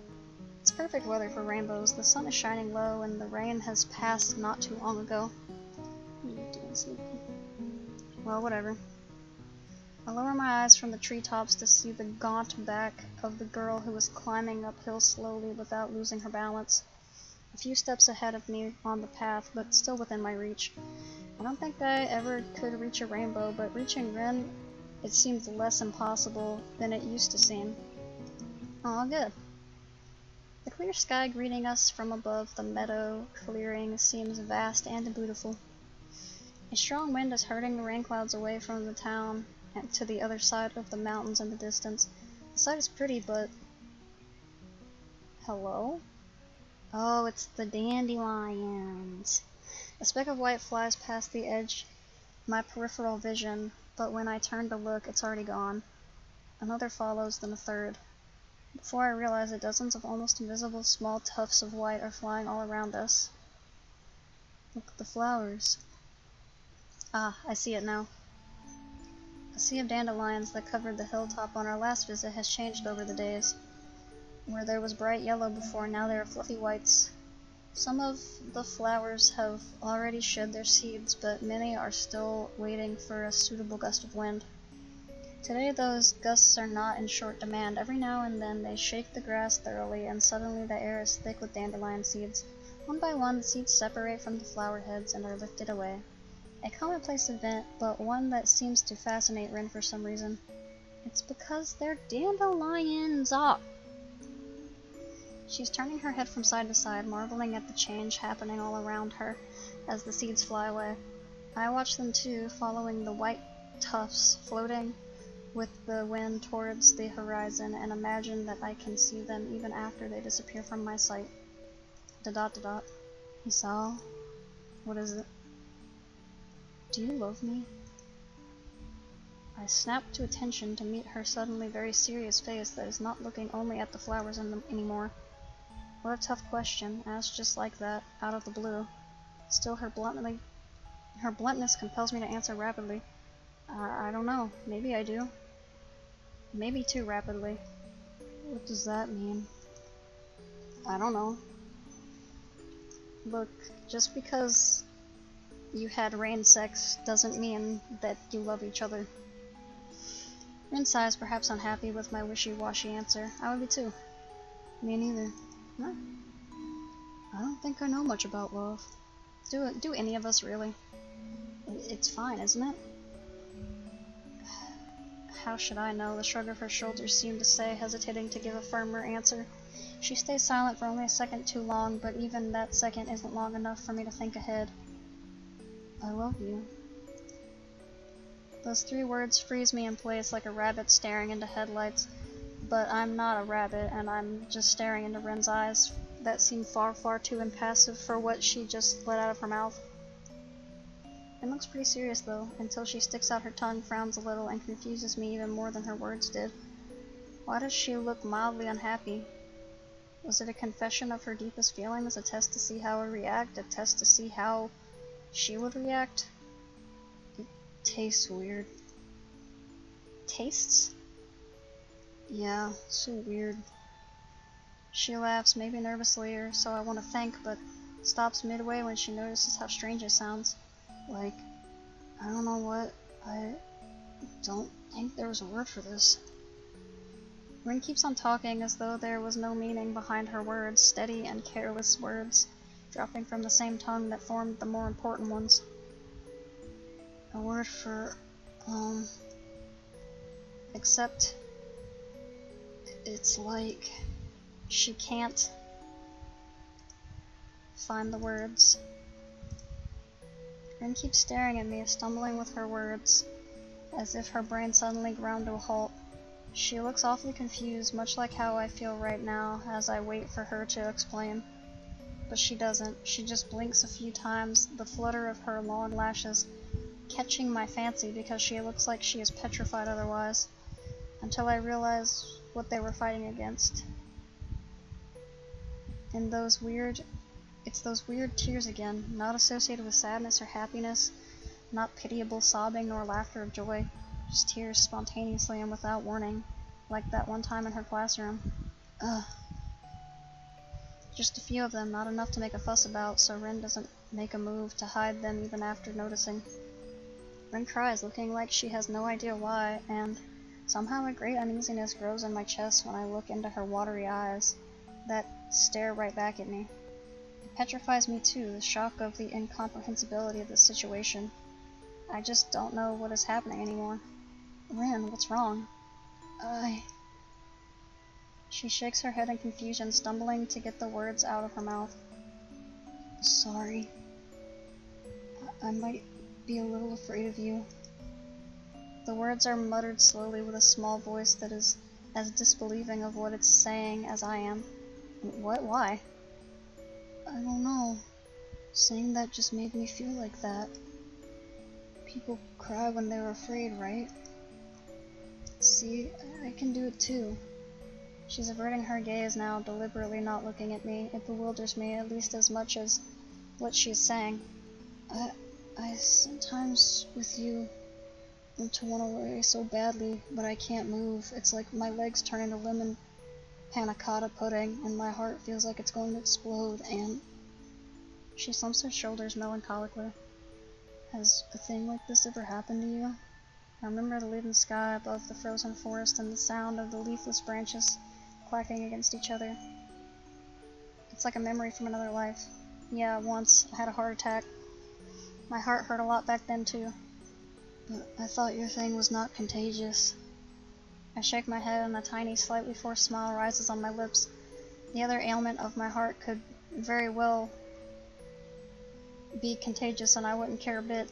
It's perfect weather for rainbows. The sun is shining low and the rain has passed not too long ago. What are you doing, Sleepy? Well, whatever. I lower my eyes from the treetops to see the gaunt back of the girl who was climbing uphill slowly without losing her balance. A few steps ahead of me on the path, but still within my reach. I don't think I ever could reach a rainbow, but reaching Rin, it seemed less impossible than it used to seem. Aw, good. The clear sky greeting us from above the meadow clearing seems vast and beautiful. A strong wind is hurting the rain clouds away from the town and to the other side of the mountains in the distance. The sight is pretty, but... Hello? Oh, it's the dandelions. A speck of white flies past the edge of my peripheral vision, but when I turn to look, it's already gone. Another follows, then a third. Before I realize it, dozens of almost invisible small tufts of white are flying all around us. Look at the flowers. Ah, I see it now. The sea of dandelions that covered the hilltop on our last visit has changed over the days. Where there was bright yellow before, now there are fluffy whites. Some of the flowers have already shed their seeds, but many are still waiting for a suitable gust of wind. Today those gusts are not in short demand. Every now and then they shake the grass thoroughly, and suddenly the air is thick with dandelion seeds. One by one the seeds separate from the flower heads and are lifted away. A commonplace event, but one that seems to fascinate Rin for some reason. It's because they're dandelions! Ah! She's turning her head from side to side, marveling at the change happening all around her as the seeds fly away. I watch them too, following the white tufts floating with the wind towards the horizon, and imagine that I can see them even after they disappear from my sight. Da-dot-da-dot. Isao? What is it? Do you love me? I snap to attention to meet her suddenly very serious face that is not looking only at the flowers anymore. What a tough question, asked just like that, out of the blue. Still, her bluntness compels me to answer rapidly. I don't know. Maybe I do. Maybe too rapidly. What does that mean? I don't know. Look, just because you had rain sex doesn't mean that you love each other. Rin sighs, perhaps unhappy with my wishy-washy answer. I would be too. Me neither. Huh? I don't think I know much about love. Do any of us really? It's fine, isn't it? How should I know? The shrug of her shoulders seemed to say, hesitating to give a firmer answer. She stays silent for only a second too long, but even that second isn't long enough for me to think ahead. I love you. Those 3 words freeze me in place like a rabbit staring into headlights, but I'm not a rabbit, and I'm just staring into Rin's eyes that seem far, far too impassive for what she just let out of her mouth. It looks pretty serious though, until she sticks out her tongue, frowns a little, and confuses me even more than her words did. Why does she look mildly unhappy? Was it a confession of her deepest feelings, a test to see how I would react, a test to see how she would react? It tastes weird. Tastes? Yeah, so weird. She laughs, maybe nervously, or so I want to think, but stops midway when she notices how strange it sounds. Like, I don't know what, I don't think there was a word for this. Rin keeps on talking as though there was no meaning behind her words, steady and careless words, dropping from the same tongue that formed the more important ones. A word for, except it's like she can't find the words. Rin keeps staring at me, stumbling with her words, as if her brain suddenly ground to a halt. She looks awfully confused, much like how I feel right now as I wait for her to explain. But she doesn't. She just blinks a few times, the flutter of her long lashes catching my fancy because she looks like she is petrified otherwise, until I realize what they were fighting against. And it's those weird tears again, not associated with sadness or happiness, not pitiable sobbing nor laughter of joy, just tears spontaneously and without warning, like that one time in her classroom. Ugh. Just a few of them, not enough to make a fuss about, so Rin doesn't make a move to hide them even after noticing. Rin cries, looking like she has no idea why, and somehow a great uneasiness grows in my chest when I look into her watery eyes that stare right back at me. It petrifies me too, the shock of the incomprehensibility of the situation. I just don't know what is happening anymore. Rin, what's wrong? She shakes her head in confusion, stumbling to get the words out of her mouth. Sorry. I might be a little afraid of you. The words are muttered slowly with a small voice that is as disbelieving of what it's saying as I am. What? Why? I don't know. Saying that just made me feel like that. People cry when they're afraid, right? See, I can do it too. She's averting her gaze now, deliberately not looking at me. It bewilders me at least as much as what she's saying. I sometimes, with you, want to run away so badly, but I can't move. It's like my legs turn into lemon panna cotta pudding, and my heart feels like it's going to explode, and... She slumps her shoulders melancholically. Has a thing like this ever happened to you? I remember the leaden sky above the frozen forest and the sound of the leafless branches clacking against each other. It's like a memory from another life. Yeah, once I had a heart attack. My heart hurt a lot back then too. But I thought your thing was not contagious. I shake my head and a tiny, slightly forced smile rises on my lips. The other ailment of my heart could very well be contagious and I wouldn't care a bit.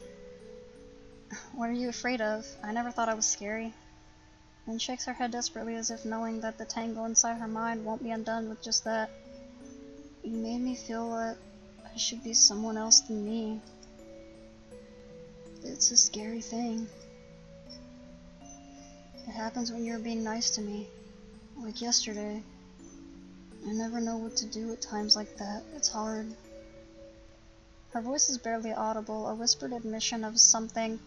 What are you afraid of? I never thought I was scary. And shakes her head desperately as if knowing that the tangle inside her mind won't be undone with just that. You made me feel that I should be someone else than me. It's a scary thing. It happens when you're being nice to me. Like yesterday. I never know what to do at times like that. It's hard. Her voice is barely audible, a whispered admission of something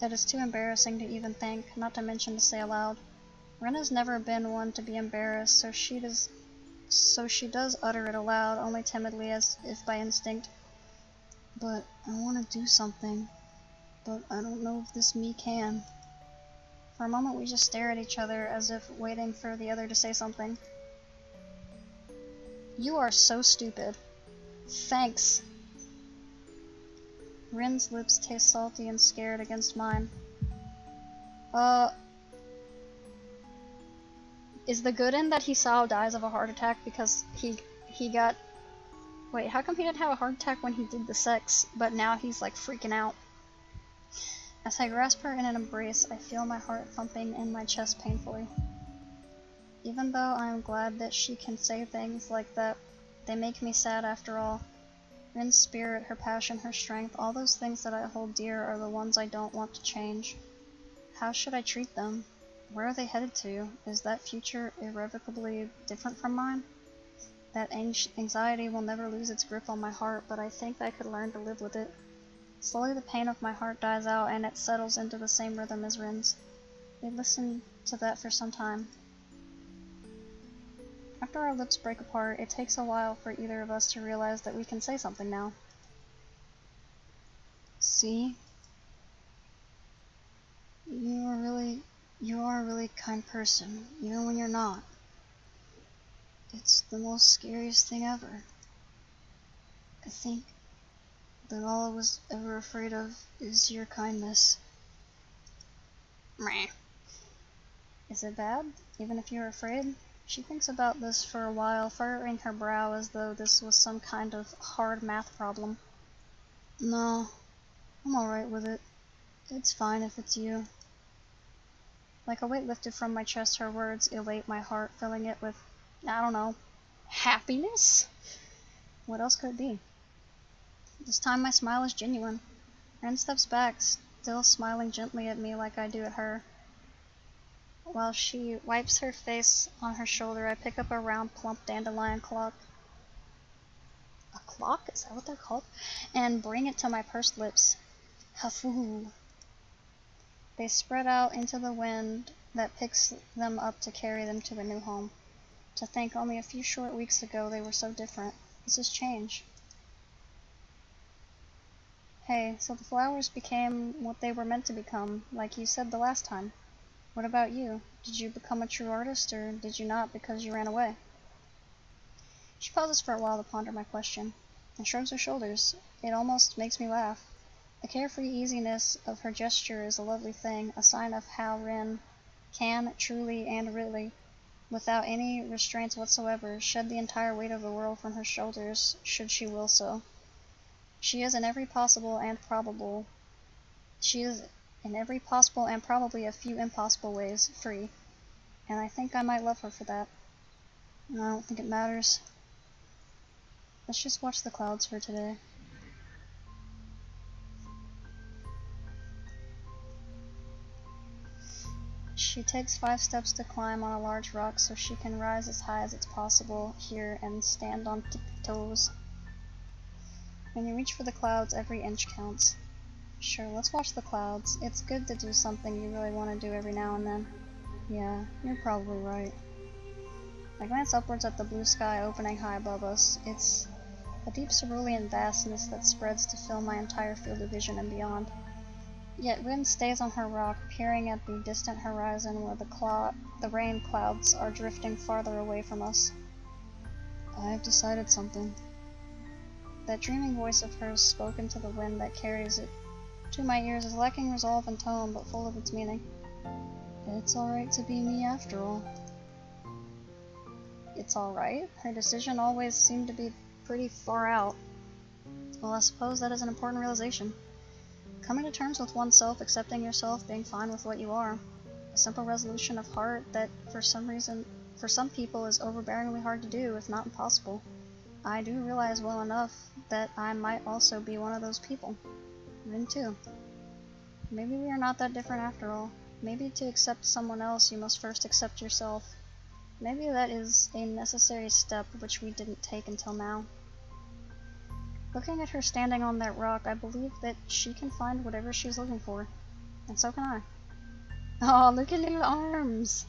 that is too embarrassing to even think, not to mention to say aloud. Rin has never been one to be embarrassed, so she does utter it aloud, only timidly as if by instinct. But I want to do something. But I don't know if this me can. For a moment we just stare at each other as if waiting for the other to say something. You are so stupid. Thanks. Rin's lips taste salty and scared against mine. Is the good end that Hisao dies of a heart attack because he got... Wait, how come he didn't have a heart attack when he did the sex, but now he's like freaking out? As I grasp her in an embrace, I feel my heart thumping in my chest painfully. Even though I am glad that she can say things like that, they make me sad after all. Rin's spirit, her passion, her strength, all those things that I hold dear are the ones I don't want to change. How should I treat them? Where are they headed to? Is that future irrevocably different from mine? That anxiety will never lose its grip on my heart, but I think I could learn to live with it. Slowly the pain of my heart dies out and it settles into the same rhythm as Rin's. We listen to that for some time. After our lips break apart, it takes a while for either of us to realize that we can say something now. See? You are a really kind person, even when you're not. It's the most scariest thing ever. I think that all I was ever afraid of is your kindness. Meh. Is it bad, even if you're afraid? She thinks about this for a while, furrowing her brow as though this was some kind of hard math problem. No, I'm alright with it. It's fine if it's you. Like a weight lifted from my chest, her words elate my heart, filling it with, I don't know, happiness? What else could it be? This time my smile is genuine. Rin steps back, still smiling gently at me like I do at her. While she wipes her face on her shoulder, I pick up a round, plump dandelion clock. A clock? Is that what they're called? And bring it to my pursed lips. Hafoo. They spread out into the wind that picks them up to carry them to a new home. To think only a few short weeks ago they were so different. This is change. Hey, so the flowers became what they were meant to become, like you said the last time. What about you? Did you become a true artist, or did you not because you ran away? She pauses for a while to ponder my question, and shrugs her shoulders. It almost makes me laugh. The carefree easiness of her gesture is a lovely thing, a sign of how Rin can, truly and really, without any restraints whatsoever, shed the entire weight of the world from her shoulders, should she will so. She is in every possible and probably a few impossible ways, free, and I think I might love her for that. I don't think it matters. Let's just watch the clouds for today. She takes 5 steps to climb on a large rock so she can rise as high as it's possible here and stand on tiptoes. When you reach for the clouds, every inch counts. Sure, let's watch the clouds. It's good to do something you really want to do every now and then. Yeah, you're probably right. I glance upwards at the blue sky opening high above us. It's a deep cerulean vastness that spreads to fill my entire field of vision and beyond. Yet Rin stays on her rock, peering at the distant horizon where the rain clouds are drifting farther away from us. I've decided something. That dreaming voice of hers spoke into the wind that carries it to my ears is lacking resolve and tone, but full of its meaning. It's alright to be me after all. It's alright? Her decision always seemed to be pretty far out. Well, I suppose that is an important realization. Coming to terms with oneself, accepting yourself, being fine with what you are. A simple resolution of heart that, for some people is overbearingly hard to do, if not impossible. I do realize well enough that I might also be one of those people. Rin too. Maybe we are not that different after all. Maybe to accept someone else you must first accept yourself. Maybe that is a necessary step which we didn't take until now. Looking at her standing on that rock, I believe that she can find whatever she's looking for. And so can I. Oh, look at little arms!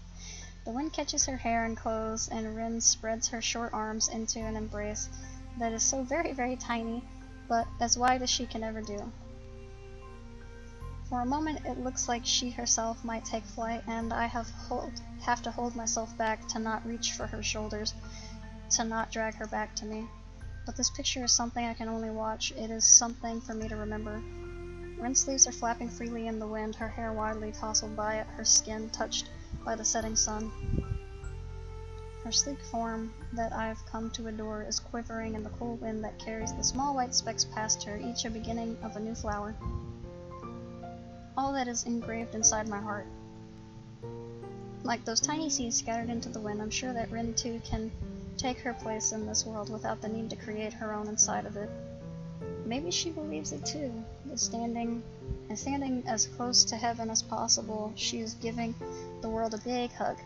The wind catches her hair and clothes, and Rin spreads her short arms into an embrace that is so very, very tiny, but as wide as she can ever do. For a moment it looks like she herself might take flight, and I have to hold myself back to not reach for her shoulders, to not drag her back to me. But this picture is something I can only watch. It is something for me to remember. Rin's sleeves are flapping freely in the wind, her hair widely tousled by it, her skin touched by the setting sun. Her sleek form, that I've come to adore, is quivering in the cool wind that carries the small white specks past her, each a beginning of a new flower. All that is engraved inside my heart. Like those tiny seeds scattered into the wind, I'm sure that Rin too can take her place in this world without the need to create her own inside of it. Maybe she believes it too, that standing as close to heaven as possible, she is giving the world a big hug.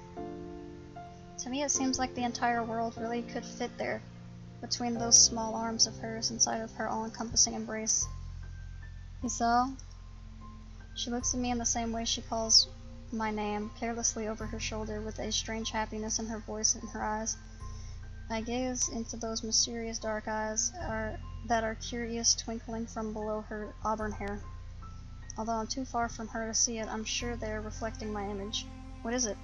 To me it seems like the entire world really could fit there, between those small arms of hers inside of her all-encompassing embrace. Isao? She looks at me in the same way she calls my name, carelessly over her shoulder, with a strange happiness in her voice and her eyes. I gaze into those mysterious dark eyes that are curious, twinkling from below her auburn hair. Although I'm too far from her to see it, I'm sure they're reflecting my image. What is it?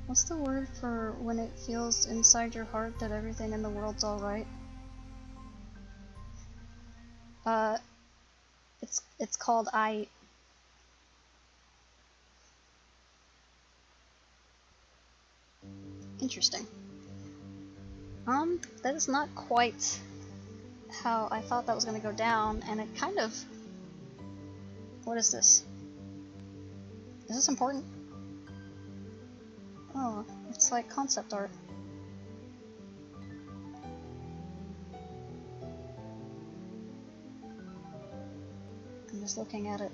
What's the word for when it feels inside your heart that everything in the world's alright? It's called Interesting. That is not quite how I thought that was gonna go down, and it kind of... What is this? Is this important? Oh, it's like concept art. I'm just looking at it.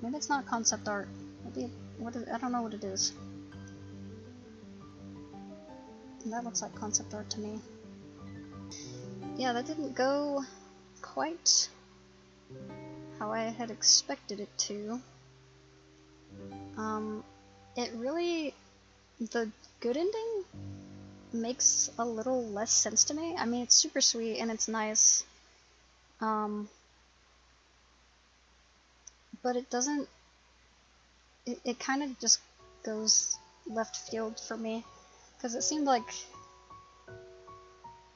Maybe it's not concept art. Maybe I don't know what it is. That looks like concept art to me. Yeah, that didn't go quite how I had expected it to. It really... The good ending makes a little less sense to me. I mean, it's super sweet and it's nice, but it doesn't, it kind of just goes left field for me, because it seemed like,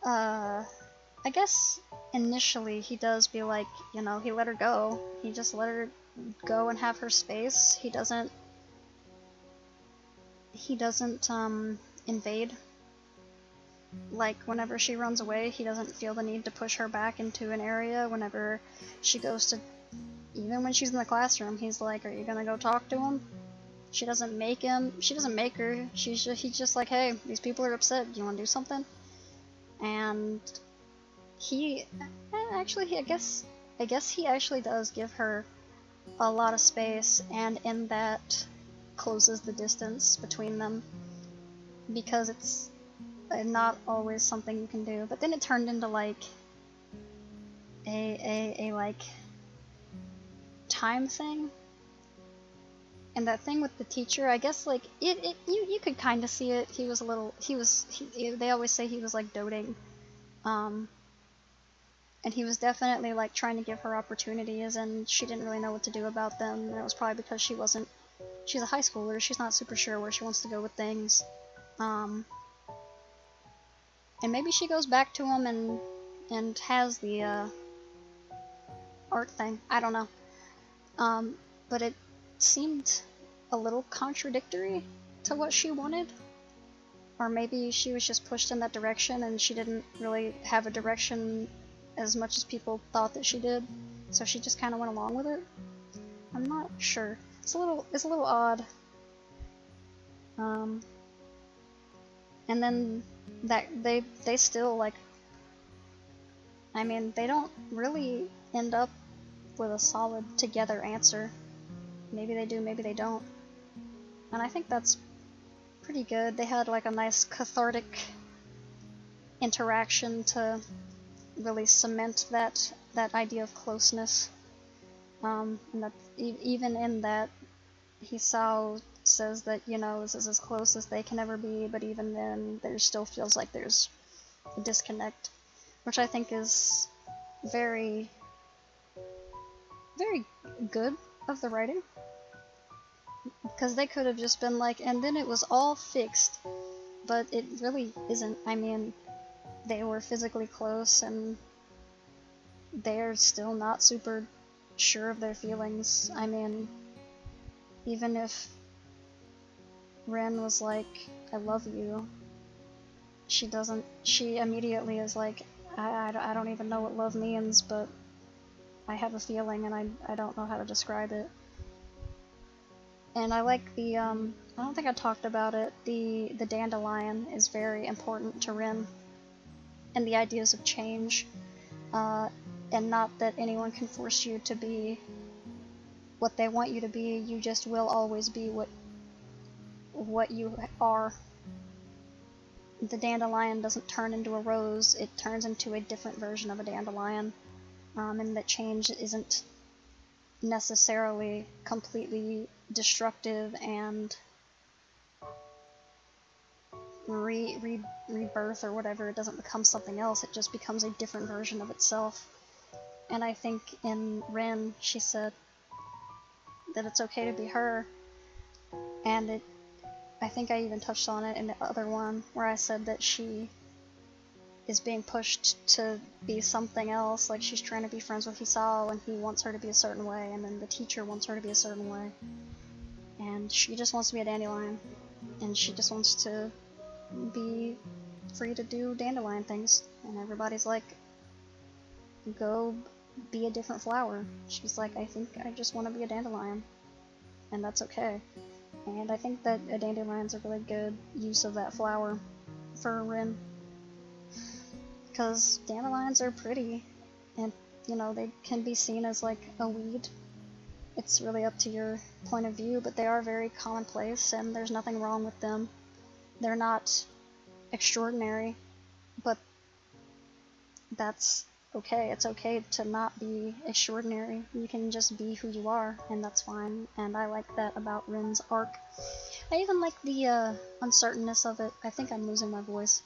I guess initially he does be like, you know, he let her go. He just let her go and have her space. He doesn't invade. Like, whenever she runs away, he doesn't feel the need to push her back into an area. Whenever she goes to, even when she's in the classroom, he's like, are you gonna go talk to him? She doesn't make her. He's just like, hey, these people are upset. Do you want to do something? And he, actually, I guess he actually does give her a lot of space, and in that closes the distance between them, because it's not always something you can do. But then it turned into like a like time thing, and that thing with the teacher, I guess, like you could kind of see it. They always say he was like doting, and he was definitely like trying to give her opportunities, and she didn't really know what to do about them. And it was probably because she's a high schooler, she's not super sure where she wants to go with things. And maybe she goes back to him and has the art thing. I don't know. But it seemed a little contradictory to what she wanted. Or maybe she was just pushed in that direction and she didn't really have a direction as much as people thought that she did, so she just kind of went along with it. I'm not sure. It's a little odd. And then that they still, like, I mean, they don't really end up with a solid together answer. Maybe they do, maybe they don't. And I think that's pretty good. They had like a nice cathartic interaction to really cement that idea of closeness. And that even in that, Hisao says that, you know, this is as close as they can ever be, but even then there still feels like there's a disconnect, which I think is very, very good of the writing, because they could have just been like, and then it was all fixed, but it really isn't. I mean, they were physically close and they're still not super sure of their feelings. I mean, even if Ren was like, I love you, she immediately is like, I don't even know what love means, but I have a feeling and I don't know how to describe it. And I like the, I don't think I talked about it, the dandelion is very important to Ren, and the ideas of change, and not that anyone can force you to be what they want you to be. You just will always be what you are. The dandelion doesn't turn into a rose, it turns into a different version of a dandelion, and that change isn't necessarily completely destructive and rebirth or whatever. It doesn't become something else, it just becomes a different version of itself. And I think in Ren, she said that it's okay to be her, and I think I even touched on it in the other one, where I said that she is being pushed to be something else, like she's trying to be friends with Hisao and he wants her to be a certain way, and then the teacher wants her to be a certain way, and she just wants to be a dandelion, and she just wants to be free to do dandelion things, and everybody's like, go be a different flower. She's like, I think I just want to be a dandelion, and that's okay. And I think that a dandelion's a really good use of that flower for Rin, because dandelions are pretty, and, you know, they can be seen as like a weed. It's really up to your point of view, but they are very commonplace, and there's nothing wrong with them. They're not extraordinary, but that's okay. It's okay to not be extraordinary. You can just be who you are, and that's fine. And I like that about Rin's arc. I even like the uncertainness of it. I think I'm losing my voice.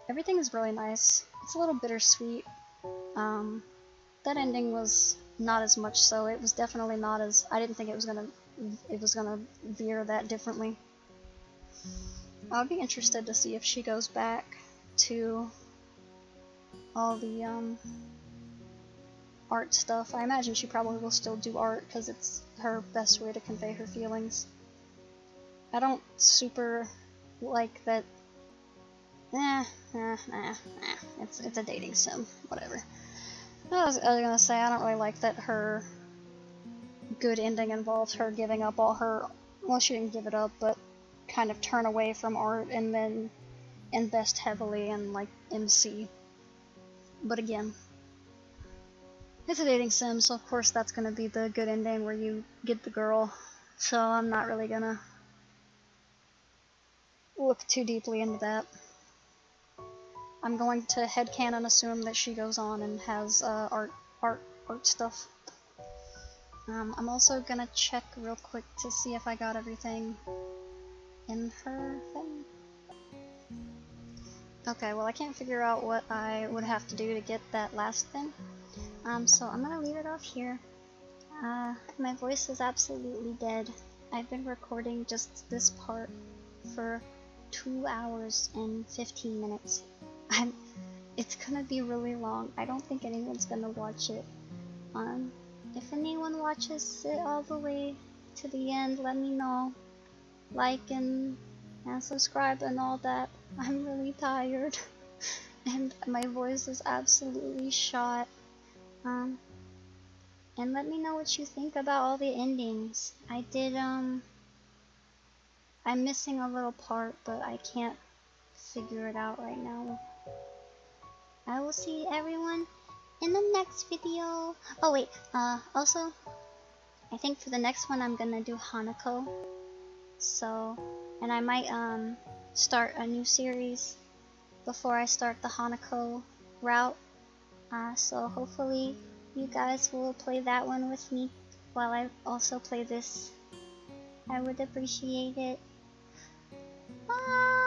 Everything is really nice. It's a little bittersweet. That ending was not as much so. It was definitely not as, I didn't think it was gonna veer that differently. I'll be interested to see if she goes back to all the art stuff. I imagine she probably will still do art because it's her best way to convey her feelings. I don't super like that. It's a dating sim. Whatever. I was gonna say, I don't really like that her good ending involves her giving up all her. Well, she didn't give it up, but kind of turn away from art and then invest heavily in like MC. But again, it's a dating sim, so of course that's gonna be the good ending where you get the girl. So I'm not really gonna look too deeply into that. I'm going to headcanon assume that she goes on and has art stuff. I'm also gonna check real quick to see if I got everything in her thing. Okay, well I can't figure out what I would have to do to get that last thing. So I'm gonna leave it off here. My voice is absolutely dead. I've been recording just this part for 2 hours and 15 minutes. It's gonna be really long. I don't think anyone's gonna watch it. If anyone watches it all the way to the end, let me know. Like and subscribe and all that. I'm really tired. And my voice is absolutely shot. And let me know what you think about all the endings. I'm missing a little part, but I can't figure it out right now. I will see everyone in the next video. Oh wait, also, I think for the next one I'm gonna do Hanako. So, and I might start a new series before I start the Hanako route. So hopefully you guys will play that one with me while I also play this. I would appreciate it. Bye!